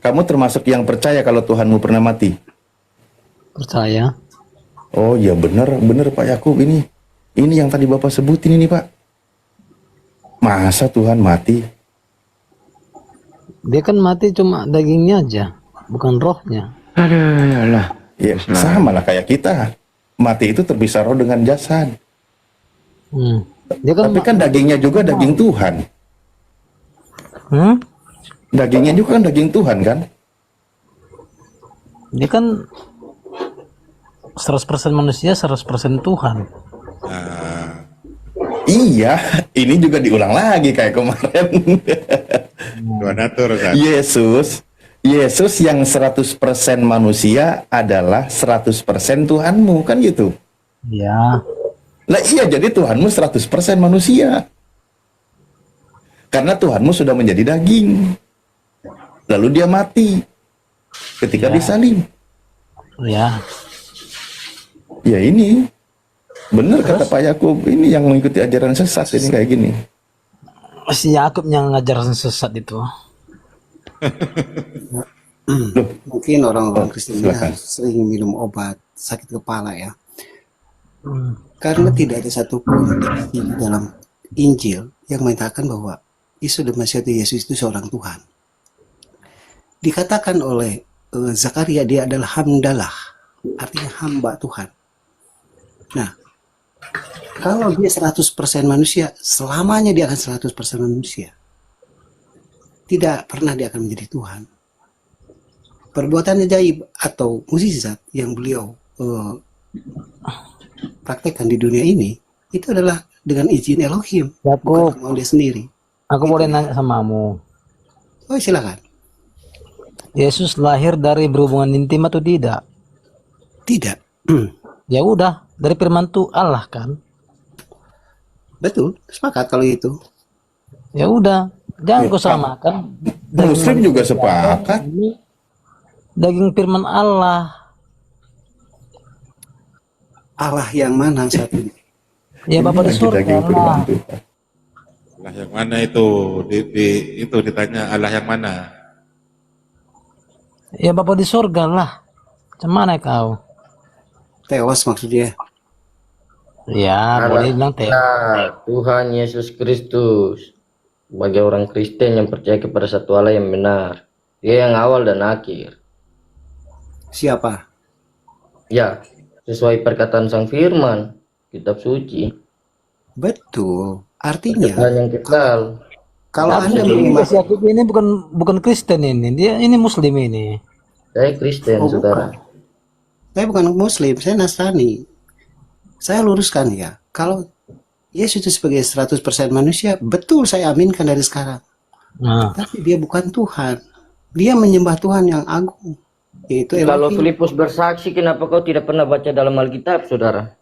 Kamu termasuk yang percaya kalau Tuhanmu pernah mati? Percaya. Oh ya benar, benar Pak Yakub ini. Ini yang tadi Bapak sebutin ini Pak. Masa Tuhan mati? Dia kan mati cuma dagingnya aja, bukan rohnya. Aduh, alah. Ya sama lah kayak kita. Mati itu terpisah roh dengan jasad. Dia kan Tapi kan dagingnya juga daging Tuhan. Hmm? Dagingnya juga kan daging Tuhan kan? Dia kan 100% manusia, 100% Tuhan. Iya, ini juga diulang lagi kayak kemarin. Dua natur kan. Yesus yang 100% manusia adalah 100% Tuhanmu, kan gitu? Ya. Lah iya, jadi Tuhanmu 100% manusia. Karena Tuhanmu sudah menjadi daging. Lalu dia mati ketika disalib. Ya. Ya ini, benar kata Pak Yakub, ini yang mengikuti ajaran sesat ini kayak gini. Si Yakub yang ngajar sesat itu. Mungkin orang-orang Kristen silakan. sering minum obat sakit kepala ya. Karena tidak ada satupun di dalam Injil yang mengatakan bahwa Yesus dan Mesias Yesus itu seorang Tuhan. Dikatakan oleh Zakaria dia adalah hamdalah, artinya hamba Tuhan. Nah, kalau dia 100% manusia, selamanya dia akan 100% manusia. Tidak pernah dia akan menjadi Tuhan. Perbuatan ajaib atau mukjizat yang beliau praktekkan di dunia ini, itu adalah dengan izin Elohim, Yakub, bukan kemauan dia sendiri. aku boleh nanya sama kamu. Oh silakan. Yesus lahir dari berhubungan intim atau tidak? Tidak. Ya udah, dari firman Tuhan Allah kan. Betul, sepakat kalau itu. Ya udah, jangan Ya, kau samakan. Muslim juga sepakat. Ini daging firman Allah. Allah yang mana saat ini? Ya Bapak di Lagi surga daging lah. firman Tuhan. Allah yang mana itu? Itu ditanya Allah yang mana? Ya Bapak di surga lah. Cuman kau? Tewas maksudnya. Ya, boleh bilang teh. Nah, Tuhan Yesus Kristus sebagai orang Kristen yang percaya kepada satu Allah yang benar. Dia yang awal dan akhir. Siapa? Ya, sesuai perkataan Sang Firman, kitab suci. Betul. Artinya Tuhan yang kekal. kalau Anda Ini menerima si Yakub ini bukan Kristen ini. Dia ini Muslim ini. Saya Kristen, Oh, saudara. saya bukan Muslim, saya Nasrani. Saya luruskan ya. Kalau Yesus itu sebagai 100% manusia, betul saya aminkan dari sekarang. Nah, Tapi dia bukan Tuhan. Dia menyembah Tuhan yang agung, yaitu Kalau Elohim. Filipus bersaksi, kenapa kau tidak pernah baca dalam Alkitab, saudara?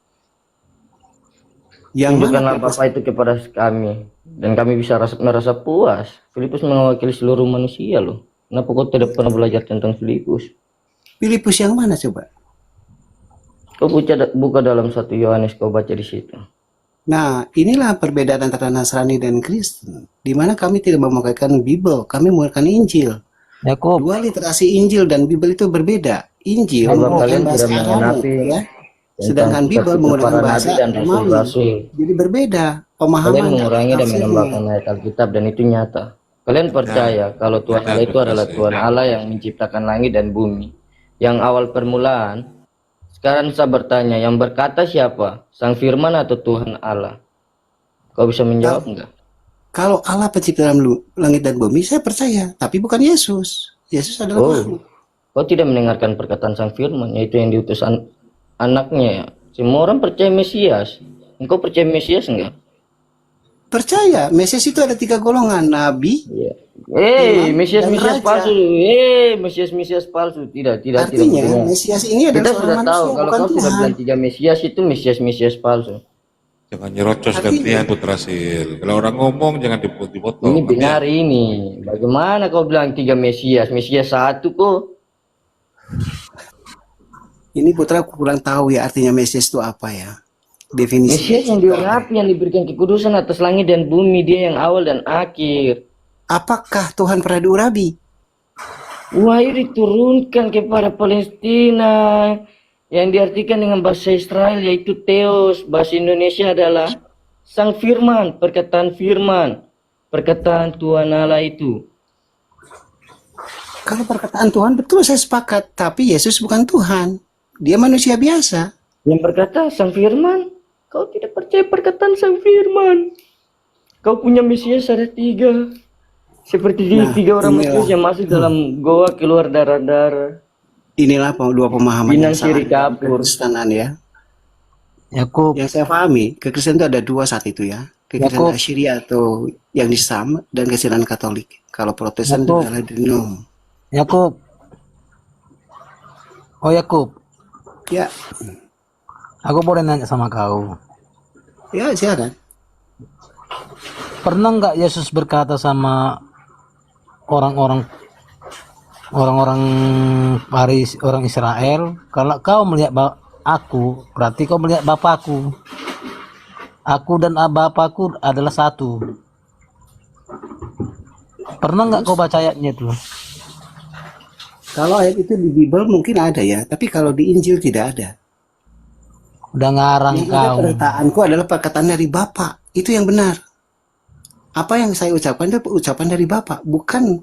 Yang mana Tunjukkanlah Bapa itu kepada kami, dan kami bisa merasa puas. Filipus mewakili seluruh manusia loh. Kenapa kau tidak pernah belajar tentang Filipus? Filipus yang mana coba? Kau buka dalam 1 Yohanes, kau baca di situ. Nah, inilah perbedaan antara Nasrani dan Kristen. Di mana kami tidak memakaikan Bible, kami menggunakan Injil. Yakub, Dua literasi Injil dan Bible itu berbeda. Injil Sebab menggunakan kalian bahasa tidak Aramaik, mengenapi ya. Sedangkan Bible menggunakan para bahasa nabi dan Romawi. rasul-rasul. Jadi berbeda Kalian pemahaman mengurangi dan tafsirnya. menambahkan ayat Alkitab, dan itu nyata. Kalian percaya kalau Tuhan Allah itu adalah Tuhan Allah yang menciptakan langit dan bumi, yang awal permulaan. Sekarang saya bertanya, yang berkata siapa? Sang Firman atau Tuhan Allah? Kau bisa menjawab enggak? Kalau Allah pencipta langit dan bumi, saya percaya. Tapi bukan Yesus. Yesus adalah makhluk. Kau tidak mendengarkan perkataan Sang Firman, yaitu yang diutus anaknya ya. Semua orang percaya Mesias. Engkau percaya Mesias enggak? Percaya, Mesias itu ada 3 golongan. Nabi, Iya. Imam, Mesias dan Mesias raja. palsu. Mesias palsu. Tidak. artinya Tidak. Mesias ini adalah Kita seorang sudah tahu manusia, kalau bukan kau sudah Tuhan. bilang 3 Mesias itu Mesias palsu. Jangan nyerocos Artinya- gantian Putra Sil. Kalau orang ngomong jangan dipotong. Ini benar ini. Bagaimana kau bilang 3 Mesias? Mesias 1 kok. Ini putra kurang tahu ya artinya Mesias itu apa ya. Definisi. Mesias yang diurapi, yang diberikan kekudusan atas langit dan bumi. Dia yang awal dan akhir. Apakah Tuhan pernah diurapi? wahyu diturunkan kepada Palestina yang diartikan dengan bahasa Israel yaitu Theos, bahasa Indonesia adalah Sang Firman, perkataan Tuhan Allah itu. Kalau perkataan Tuhan betul saya sepakat, tapi Yesus bukan Tuhan. Dia manusia biasa. Yang berkata Sang Firman, kau tidak percaya perkataan Sang Firman. Kau punya Mesias ada 3. Seperti di 3 orang Mesias yang masuk dalam goa keluar darah-darah. Inilah dua pemahaman Binang yang salah siri dalam kapur. kekristenan ya. Yakub, Yang saya pahami, kekristenan itu ada 2 saat itu ya. Kekristenan Yakub. Assyria atau yang Islam dan kekristenan Katolik. Kalau Protestan itu Yakub. adalah Denom. Yakub. Oh Yakub, Ya, aku boleh nanya sama kau. ya silakan. Pernah nggak Yesus berkata sama orang-orang Paris, orang Israel, kalau kau melihat aku, berarti kau melihat Bapakku. Aku dan Bapakku adalah satu. Pernah nggak kau baca ayatnya itu? Kalau ayat itu di Bible mungkin ada ya, tapi kalau di Injil tidak ada. Udah ngarang Yang ada kau. perkataanku adalah perkataan dari Bapak. Itu yang benar. Apa yang saya ucapkan itu ucapan dari Bapak, bukan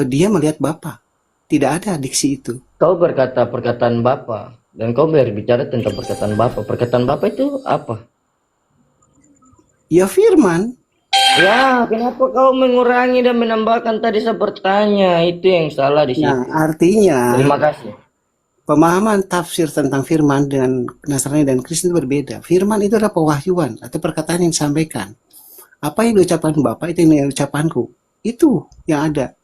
dia melihat Bapak. Tidak ada diksi itu. Kau berkata perkataan Bapa dan kau berbicara tentang perkataan Bapa. Perkataan Bapa itu apa? Ya firman. Ya, kenapa kau mengurangi dan menambahkan tadi saya bertanya? Itu yang salah di situ. Nah, artinya Terima kasih. pemahaman tafsir tentang firman dengan Nasrani dan Kristen itu berbeda. Firman itu adalah pewahyuan atau perkataan yang disampaikan. Apa yang diucapkan Bapak itu yang diucapanku. Itu yang ada.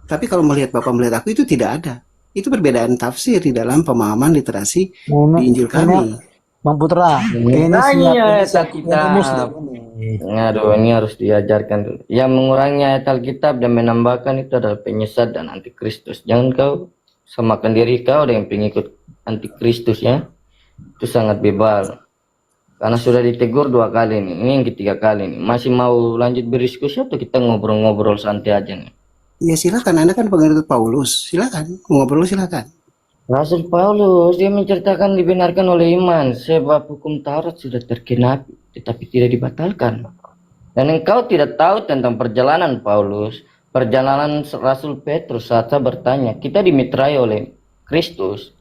Tapi kalau melihat Bapak melihat aku itu tidak ada. Itu perbedaan tafsir di dalam pemahaman literasi di Injil kami. Bang Putra, Mengurangi ayat Muslim. Alkitab. Aduh, ini harus diajarkan dulu. Yang mengurangi ayat Alkitab dan menambahkan itu adalah penyesat dan antikristus. Jangan kau samakan diri kau dengan pengikut antikristus ya. Itu sangat bebal. Karena sudah ditegur 2 kali nih. Ini yang ketiga kali nih. Masih mau lanjut berdiskusi atau kita ngobrol-ngobrol santai aja nih? Ya silakan, Anda kan pengikut Paulus. Silakan, ngobrol silakan. Rasul Paulus dia menceritakan dibenarkan oleh iman sebab hukum Taurat sudah tergenapi tetapi tidak dibatalkan. Dan engkau tidak tahu tentang perjalanan Paulus, perjalanan Rasul Petrus saat saya bertanya, kita dimitrai oleh Kristus.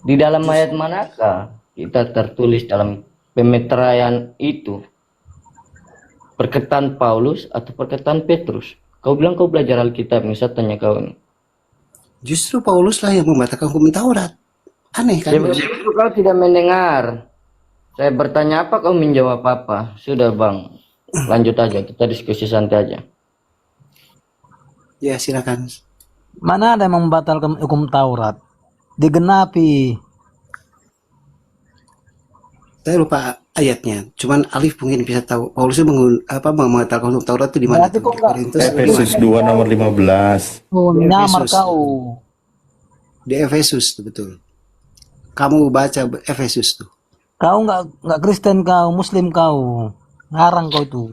Di dalam ayat manakah kita tertulis dalam pemeteraian itu? Perkataan Paulus atau perkataan Petrus? Kau bilang kau belajar Alkitab, saya tanya kau ini. Justru Paulus lah yang membatalkan hukum Taurat. Aneh kan? Sebab itu kau tidak mendengar. Saya bertanya apa, kau menjawab apa. Sudah bang, lanjut aja, kita diskusi santai aja. Ya silakan. Mana ada yang membatalkan hukum Taurat? Digenapi. Saya lupa ayatnya. Cuman Alif mungkin bisa tahu. Paulus itu membatalkan hukum Taurat itu di mana? Berarti Tuh? kok Di nggak- Korintus. Efesus 2 nomor 15. Oh, Di nyamar Efesus. kau. Di Efesus tuh, betul. Kamu baca Efesus tuh. Kau nggak Kristen kau, Muslim kau. Ngarang kau itu.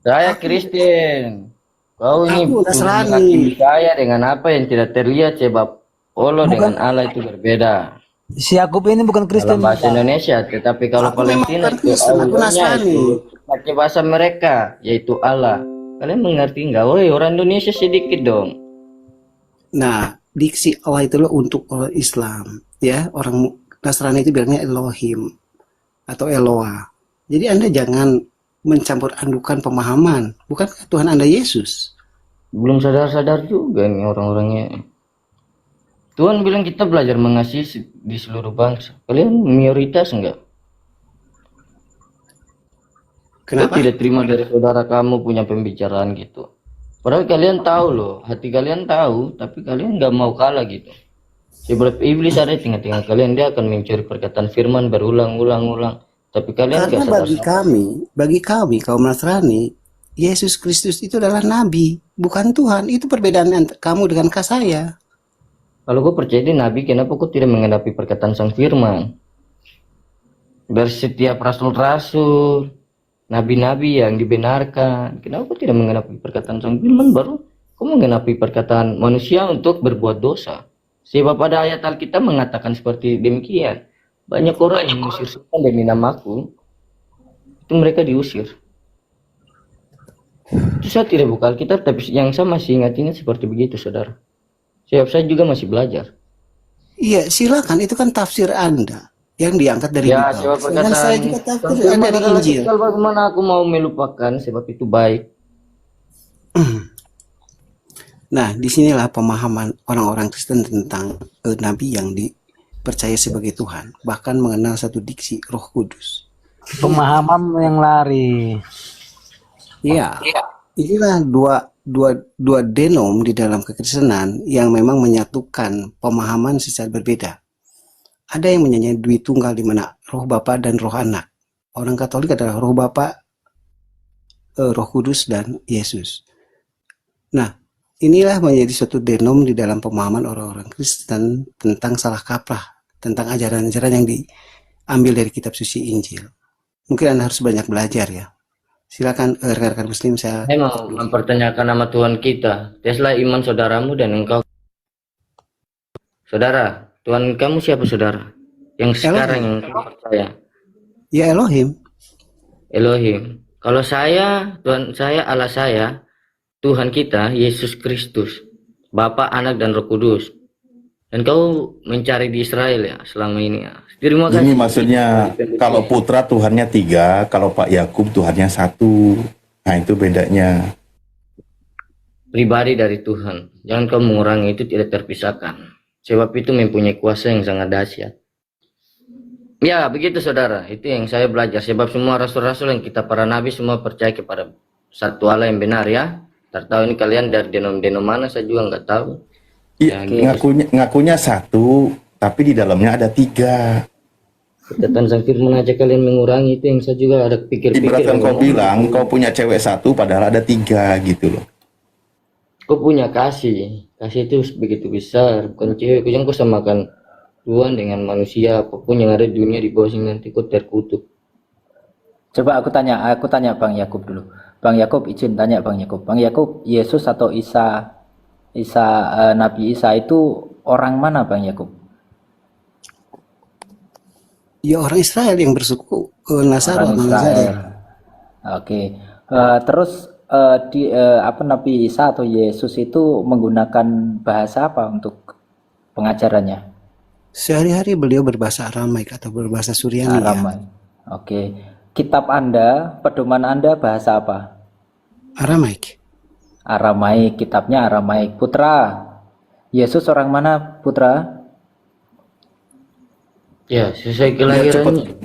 Saya Kristen. Kau ini Aku Nasrani. menghakimi saya dengan apa yang tidak terlihat sebab Allah dengan Allah itu berbeda. Si Yakub ini bukan Kristen. Dalam bahasa Indonesia, tetapi kalau Aku memang Palestina bukan itu Kristen, aku Allahnya Nasrani. itu pakai bahasa mereka, yaitu Allah. Kalian mengerti nggak? Woi, orang Indonesia sedikit dong. Nah, diksi Allah itu loh untuk orang Islam, ya. Orang Nasrani itu bilangnya Elohim atau Eloa. Jadi Anda jangan mencampur adukan pemahaman. Bukankah Tuhan Anda Yesus? Belum sadar-sadar juga nih orang-orangnya. Tuhan bilang kita belajar mengasihi di seluruh bangsa. Kalian mayoritas enggak? Kau Kenapa? tidak terima dari saudara kamu punya pembicaraan gitu. Padahal kalian tahu loh, hati kalian tahu, tapi kalian nggak mau kalah gitu. Sebab iblis ada di tengah-tengah kalian, dia akan mencuri perkataan firman berulang-ulang-ulang. Tapi kalian Karena nggak sadar. bagi kami kaum Nasrani, Yesus Kristus itu adalah nabi, bukan Tuhan. Itu perbedaan kamu dengan saya. Kalau kau percaya di nabi, kenapa kau tidak menghadapi perkataan sang firman? Dari setiap rasul-rasul, nabi-nabi yang dibenarkan, kenapa kau tidak menghadapi perkataan sang firman baru kau menggenapi perkataan manusia untuk berbuat dosa. Sebab pada ayat Alkitab mengatakan seperti demikian. Banyak orang yang mengusir setan demi namaku, itu mereka diusir. Itu saya tidak buka Alkitab, tapi yang saya masih ingat-ingat seperti begitu, saudara. Sebab saya juga masih belajar. Iya, silakan, itu kan tafsir Anda yang diangkat dari Ya, Bible. sebab Sedangkan saya perkataan juga tafsir firman dari adalah Injil. kekal, bagaimana aku mau melupakan, sebab itu baik. Nah, disinilah pemahaman orang-orang Kristen tentang Nabi yang dipercaya sebagai Tuhan, bahkan mengenal satu diksi Roh Kudus. Pemahaman yang lari. Iya, inilah dua denom di dalam kekristenan yang memang menyatukan pemahaman secara berbeda. Ada yang menyanyai Dwi Tunggal di mana Roh Bapa dan Roh Anak. Orang Katolik adalah Roh Bapa, Roh Kudus, dan Yesus. Nah, inilah menjadi suatu denom di dalam pemahaman orang-orang Kristen tentang salah kaprah, tentang ajaran-ajaran yang diambil dari kitab suci Injil. Mungkin Anda harus banyak belajar ya. Silakan rekan-rekan Muslim, saya Saya mau mempertanyakan nama Tuhan kita. Teslah iman saudaramu dan engkau. Saudara, Tuhan kamu siapa, saudara? Yang sekarang yang kamu percaya. ya Elohim. Elohim. Kalau saya, Tuhan saya, Allah saya, Tuhan kita, Yesus Kristus, Bapa, Anak, dan Roh Kudus. Dan kau mencari di Israel ya selama ini ya. Terima kasih. Ini maksudnya kalau putra Tuhannya 3, kalau Pak Yakub Tuhannya 1. Nah itu bedanya. Pribadi dari Tuhan. Jangan kau mengurangi, itu tidak terpisahkan. Sebab itu mempunyai kuasa yang sangat dahsyat. Ya, begitu saudara. Itu yang saya belajar. Sebab semua rasul-rasul yang kita para nabi semua percaya kepada satu Allah yang benar ya. Tahu ini kalian dari denom-denom mana saya juga nggak tahu. Iya, ngakunya 1, tapi di dalamnya ada 3. Catatan sang firman aja kalian mengurangi, itu yang saya juga ada pikir-pikir. Ibaratkan kau bilang kau punya cewek 1 padahal ada 3 gitu loh. Kau punya kasih itu begitu besar, bukan cewek. Kau jangan kau samakan Tuhan dengan manusia, apapun yang ada di dunia di bawah sini nanti kau terkutuk. Coba aku tanya Bang Yakub dulu. Bang Yakub, izin tanya Bang Yakub. Bang Yakub, Yesus atau Nabi Isa itu orang mana Bang Yakub? Ya orang Israel yang bersuku Nasara. Orang Israel. Oke. Terus Nabi Isa atau Yesus itu menggunakan bahasa apa untuk pengajarannya? Sehari-hari beliau berbahasa Aramaik atau berbahasa Suryani. Aramaik. Oke. Kitab Anda, pedoman Anda bahasa apa? Aramaik. Aramaik, kitabnya Aramaik. Putra, Yesus orang mana Putra? Ya, sesuai kelahirannya.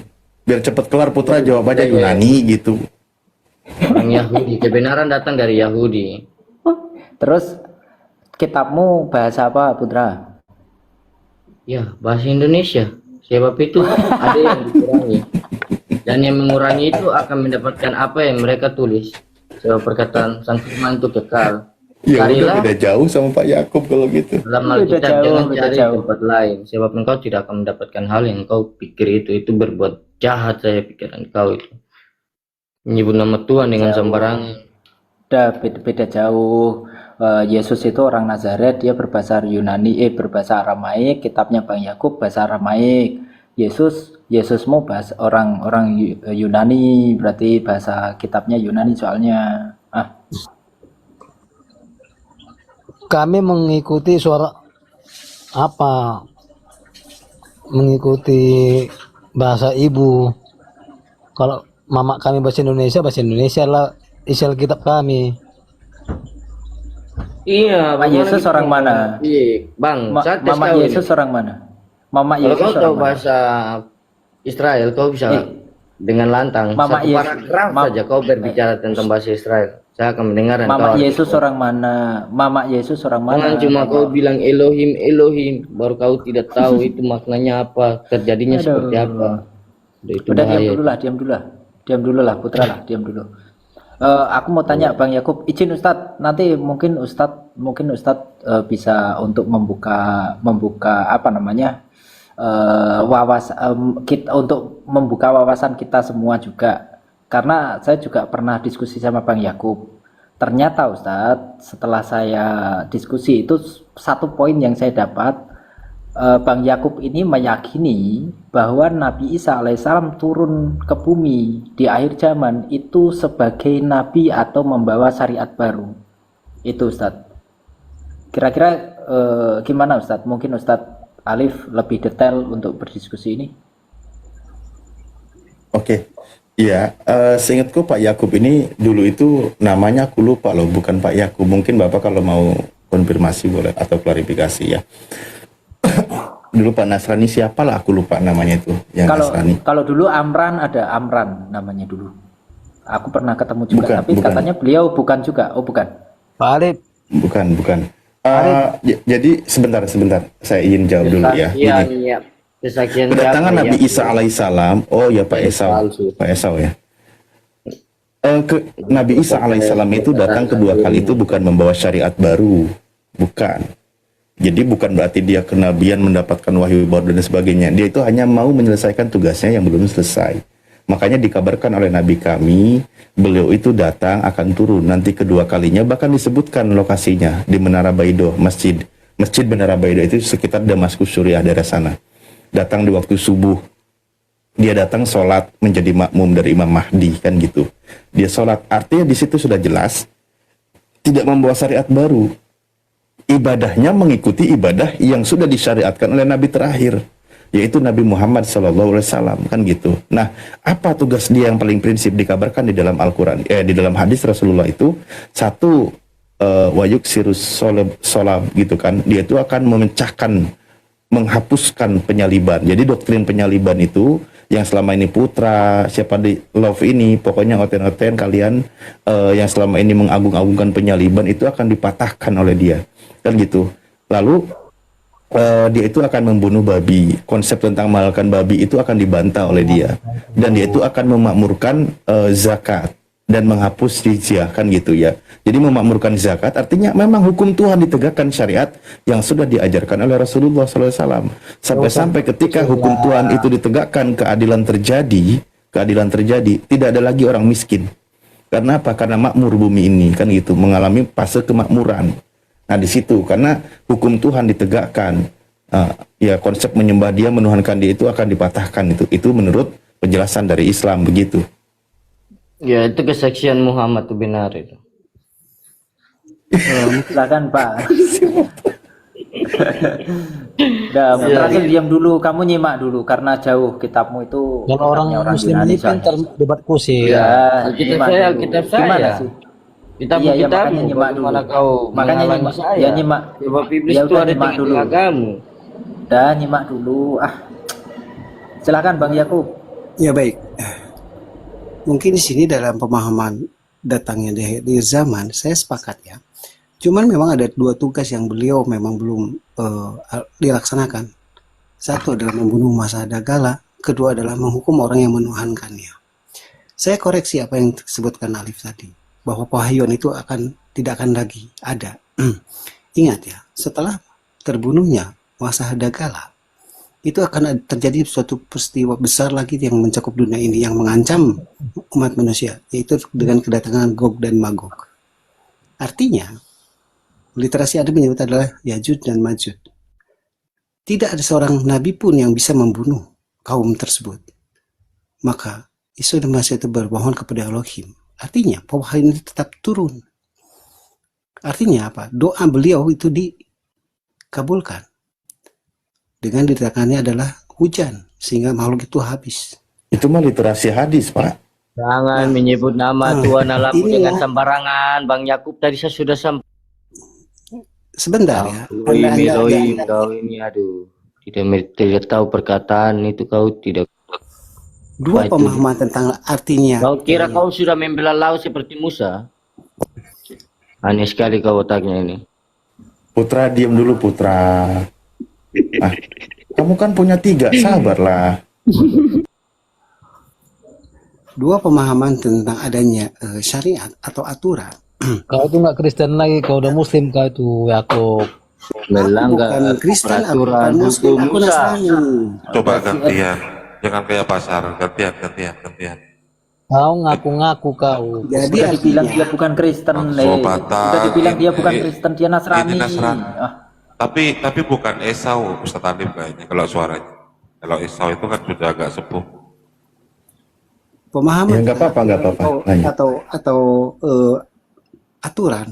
Biar cepet kelar putra jawabannya Yunani gitu. Orang Yahudi, kebenaran datang dari Yahudi. Terus kitabmu bahasa apa Putra? Ya, bahasa Indonesia. Sebab itu ada yang dikurangi. Dan yang mengurangi itu akan mendapatkan apa yang mereka tulis. Sebab perkataan sang firman itu kekal. Ya udah Carilah beda jauh sama Pak Yakub kalau gitu. dalam Beda Alkitab, jauh, jangan beda cari jauh. tempat lain. Sebab engkau tidak akan mendapatkan hal yang engkau pikir itu berbuat jahat saya pikiran kau itu. Menyebut nama Tuhan dengan sembarangan. Udah beda jauh. Yesus itu orang Nazaret, dia berbahasa Yunani, berbahasa Aramaik. Kitabnya Bang Yakub bahasa Aramaik. Yesusmu bahasa orang Yunani, berarti bahasa kitabnya Yunani soalnya. Kami mengikuti suara apa? Mengikuti bahasa ibu. Kalau mama kami bahasa Indonesia lah isi kitab kami. Iya, Mama Yesus orang mana? Iya, Bang. saya tes Mama kau Yesus ini. orang mana? Mama Kalau Yesus kau orang tahu mana? bahasa Israel, kau bisa dengan lantang. Mama Satu Yesus- paragraf Mam- saja kau berbicara tentang bahasa Israel. Saya akan mendengar dan Mama kau akan Yesus jawab. orang mana? Mama Yesus orang mana? Jangan cuma kau bilang Elohim, Elohim, baru kau tidak tahu itu maknanya apa, terjadinya Aduh. seperti apa. Itu Udah bahaya. diam dulu lah Putra lah, diam dulu. Aku mau tanya Bang Yakub, izin Ustadz, nanti mungkin Ustadz bisa untuk membuka apa namanya untuk membuka wawasan kita semua juga, karena saya juga pernah diskusi sama Bang Yakub. Ternyata Ustadz, setelah saya diskusi itu satu poin yang saya dapat, Bang Yakub ini meyakini bahwa Nabi Isa alaihissalam turun ke bumi di akhir zaman itu sebagai nabi atau membawa syariat baru. Itu Ustadz. Kira-kira gimana Ustadz? Mungkin Ustadz Alif lebih detail untuk berdiskusi ini. Oke. Iya, seingatku Pak Yakub ini dulu itu namanya aku lupa loh, bukan Pak Yakub. Mungkin Bapak kalau mau konfirmasi boleh atau klarifikasi ya. Dulu Pak Nasrani siapalah aku lupa namanya itu yang Nasrani. Kalau dulu Amran, ada Amran namanya dulu. Aku pernah ketemu juga, Bukan, tapi bukan. katanya beliau bukan juga. Oh bukan. Pak Alif, Bukan. Jadi sebentar, saya ingin jawab dulu ya. Kesaksian, Gini. ya. Kesaksian Kedatangan siapa Nabi ya? Isa alaihissalam, oh ya Pak Esau ya. Nabi Isa alaihissalam itu datang kedua kali itu bukan membawa syariat baru, bukan. Jadi bukan berarti dia kenabian mendapatkan wahyu baru dan sebagainya. Dia itu hanya mau menyelesaikan tugasnya yang belum selesai. Makanya dikabarkan oleh Nabi kami, beliau itu datang akan turun nanti kedua kalinya, bahkan disebutkan lokasinya di Menara Baido, Masjid Menara Baido itu sekitar Damaskus Suriah daerah sana. Datang di waktu subuh, dia datang sholat menjadi makmum dari Imam Mahdi kan gitu. Dia sholat, artinya di situ sudah jelas tidak membawa syariat baru. Ibadahnya mengikuti ibadah yang sudah disyariatkan oleh Nabi terakhir, yaitu Nabi Muhammad SAW kan gitu. Nah, apa tugas dia yang paling prinsip dikabarkan di dalam Al-Quran, di dalam hadis Rasulullah itu satu, wayuk sirus solab gitu kan. Dia itu akan menghapuskan penyaliban. Jadi doktrin penyaliban itu yang selama ini putra, siapa di love ini, pokoknya oten-oten kalian yang selama ini mengagung-agungkan penyaliban itu akan dipatahkan oleh dia. Kan gitu. Lalu dia itu akan membunuh babi. Konsep tentang menghalalkan babi itu akan dibantah oleh dia. Dan dia itu akan memakmurkan zakat dan menghapus jizyah kan gitu ya. Jadi memakmurkan zakat artinya memang hukum Tuhan ditegakkan, syariat yang sudah diajarkan oleh Rasulullah SAW. Sampai-sampai ketika hukum Tuhan itu ditegakkan, keadilan terjadi, tidak ada lagi orang miskin. Karena apa? Karena makmur bumi ini kan gitu, mengalami fase kemakmuran. Nah di situ karena hukum Tuhan ditegakkan, ya konsep menyembah dia, menuhankan dia itu akan dipatahkan. Itu menurut penjelasan dari Islam begitu. Ya, itu kesaksian Muhammad itu benar itu. Silakan Pak. Udah, terakhir diam dulu, kamu nyimak dulu karena jauh kitabmu itu. kalau orang kitabnya Muslim Yunani ini kan soalnya. debat kusir. Ya, Alkitab nyimak saya, dulu. Alkitab saya. Gimana sih? Kita Iya, makanya nyimak dulu. Bagaimana kau Makanya menghalangi nyimak, saya? ya nyimak. Sebab iblis Ya itu udah, ada di nyimak dulu. tengah-tengahmu. Udah, nyimak dulu. Silakan Bang Yakub. Ya baik. Mungkin di sini dalam pemahaman datangnya di zaman, saya sepakat ya. Cuman memang ada dua tugas yang beliau memang belum dilaksanakan. Satu adalah membunuh masa dagala, kedua adalah menghukum orang yang menuhankannya. Saya koreksi apa yang disebutkan Alif tadi, bahwa pewahyuan itu tidak akan lagi ada. Ingat ya, setelah terbunuhnya masa dagala, itu akan terjadi suatu peristiwa besar lagi yang mencakup dunia ini, yang mengancam umat manusia, yaitu dengan kedatangan Gog dan Magog. Artinya, literasi ada menyebut adalah Yajud dan Majud. Tidak ada seorang nabi pun yang bisa membunuh kaum tersebut. Maka Isa dan Masih itu bermohon kepada Elohim. Artinya, pewahyuan itu tetap turun. Artinya apa? Doa beliau itu dikabulkan. Dengan didatangkannya adalah hujan, sehingga makhluk itu habis. Itu mah literasi hadis, Pak. Jangan menyebut nama Tuhan Allahmu ini dengan ya. sembarangan. Bang Yakub tadi saya sudah sampaikan. Sebentar ya. Kau ini aduh. Tidak tahu perkataan itu, kau tidak. Dua Apa itu? pemahaman tentang artinya. Kau kira kau sudah membela laut seperti Musa? Aneh sekali kau otaknya ini. Putra, diam dulu Putra. Kamu kan punya 3, sabarlah. Dua pemahaman tentang adanya syariat atau aturan. Kau tuh nggak Kristen lagi, kau udah Muslim kau itu Yakub. Melanggar bukan Kristen, aku bukan peraturan Muslim, hukum aku Musa. Nasrani. Coba gantian. Jangan kayak pasar. Gantian. Kau ngaku-ngaku kau. Jadi Udah dibilang artinya dia bukan Kristen, Oh, batal. Udah dibilang dia bukan Ini- Kristen, dia Nasrani. ini Nasrani. Ah, Tapi bukan Esau, Ustaz Alim kayaknya kalau suaranya. Kalau Esau itu kan sudah agak sepuh. pemahaman Ya nggak apa-apa, nggak apa-apa. atau Lanjut. atau eh, aturan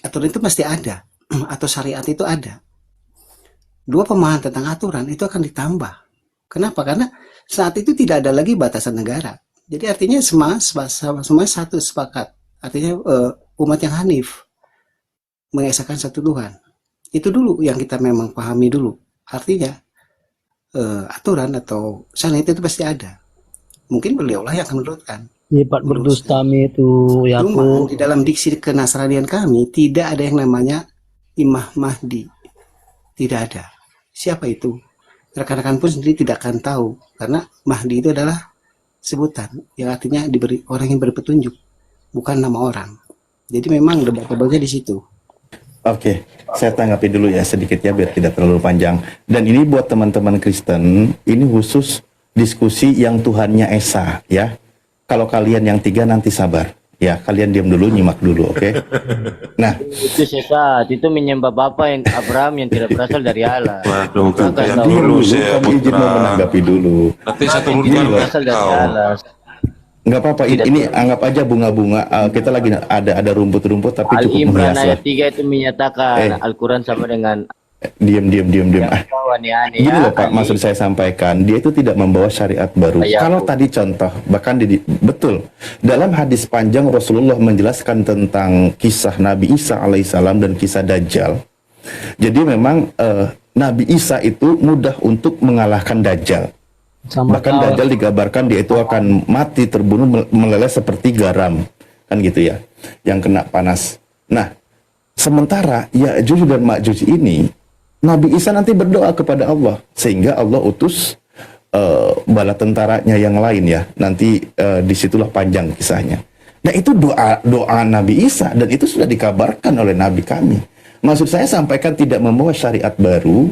aturan itu pasti ada atau syariat itu ada. Dua pemahaman tentang aturan itu akan ditambah. Kenapa? Karena saat itu tidak ada lagi batasan negara. Jadi artinya semua satu sepakat. Artinya umat yang hanif mengesahkan satu Tuhan. Itu dulu yang kita memang pahami dulu. Artinya aturan atau syariat itu pasti ada. Mungkin beliaulah yang akan menurutkan. Sifat berdustami itu Cuma Yakub. di dalam diksi kenasranian kami tidak ada yang namanya Imam Mahdi. Tidak ada. Siapa itu? Rekan-rekan pun sendiri tidak akan tahu karena Mahdi itu adalah sebutan yang artinya diberi orang yang berpetunjuk, bukan nama orang. Jadi memang debat-debatnya di situ. Oke, saya tanggapi dulu ya sedikit ya biar tidak terlalu panjang. Dan ini buat teman-teman Kristen, ini khusus diskusi yang Tuhannya Esa ya. Kalau kalian yang tiga nanti sabar. Ya, kalian diam dulu, nyimak dulu, oke? Nah, Itu sesat, itu menyembah Bapa yang Abraham yang tidak berasal dari Allah. Waduh, Bukan gantian tahu. dulu dulu, saya kami izin mau putra. menanggapi dulu. Nanti saya Yang turunkan tidak ke berasal dari kau. Allah. Nggak apa-apa, ini anggap aja bunga-bunga. Kita lagi ada rumput-rumput tapi cukup Al-Imran menghias lah. ayat 3 itu menyatakan Al-Quran sama dengan Diam. yang Ah, kau aneh-aneh gini ya. loh Pak, maksud saya sampaikan, dia itu tidak membawa syariat baru. Ayat. Kalau tadi contoh, bahkan betul, dalam hadis panjang Rasulullah menjelaskan tentang kisah Nabi Isa alaihissalam dan kisah Dajjal. Jadi memang Nabi Isa itu mudah untuk mengalahkan Dajjal. Sama Bahkan kau. Dajjal digambarkan dia itu akan mati, terbunuh, meleleh seperti garam. Kan gitu ya, yang kena panas. Nah, sementara Ya'juj dan Ma'juj ini, Nabi Isa nanti berdoa kepada Allah. Sehingga Allah utus bala tentaranya yang lain ya. Nanti disitulah panjang kisahnya. Nah itu doa Nabi Isa. Dan itu sudah dikabarkan oleh Nabi kami. Maksud saya sampaikan tidak membawa syariat baru.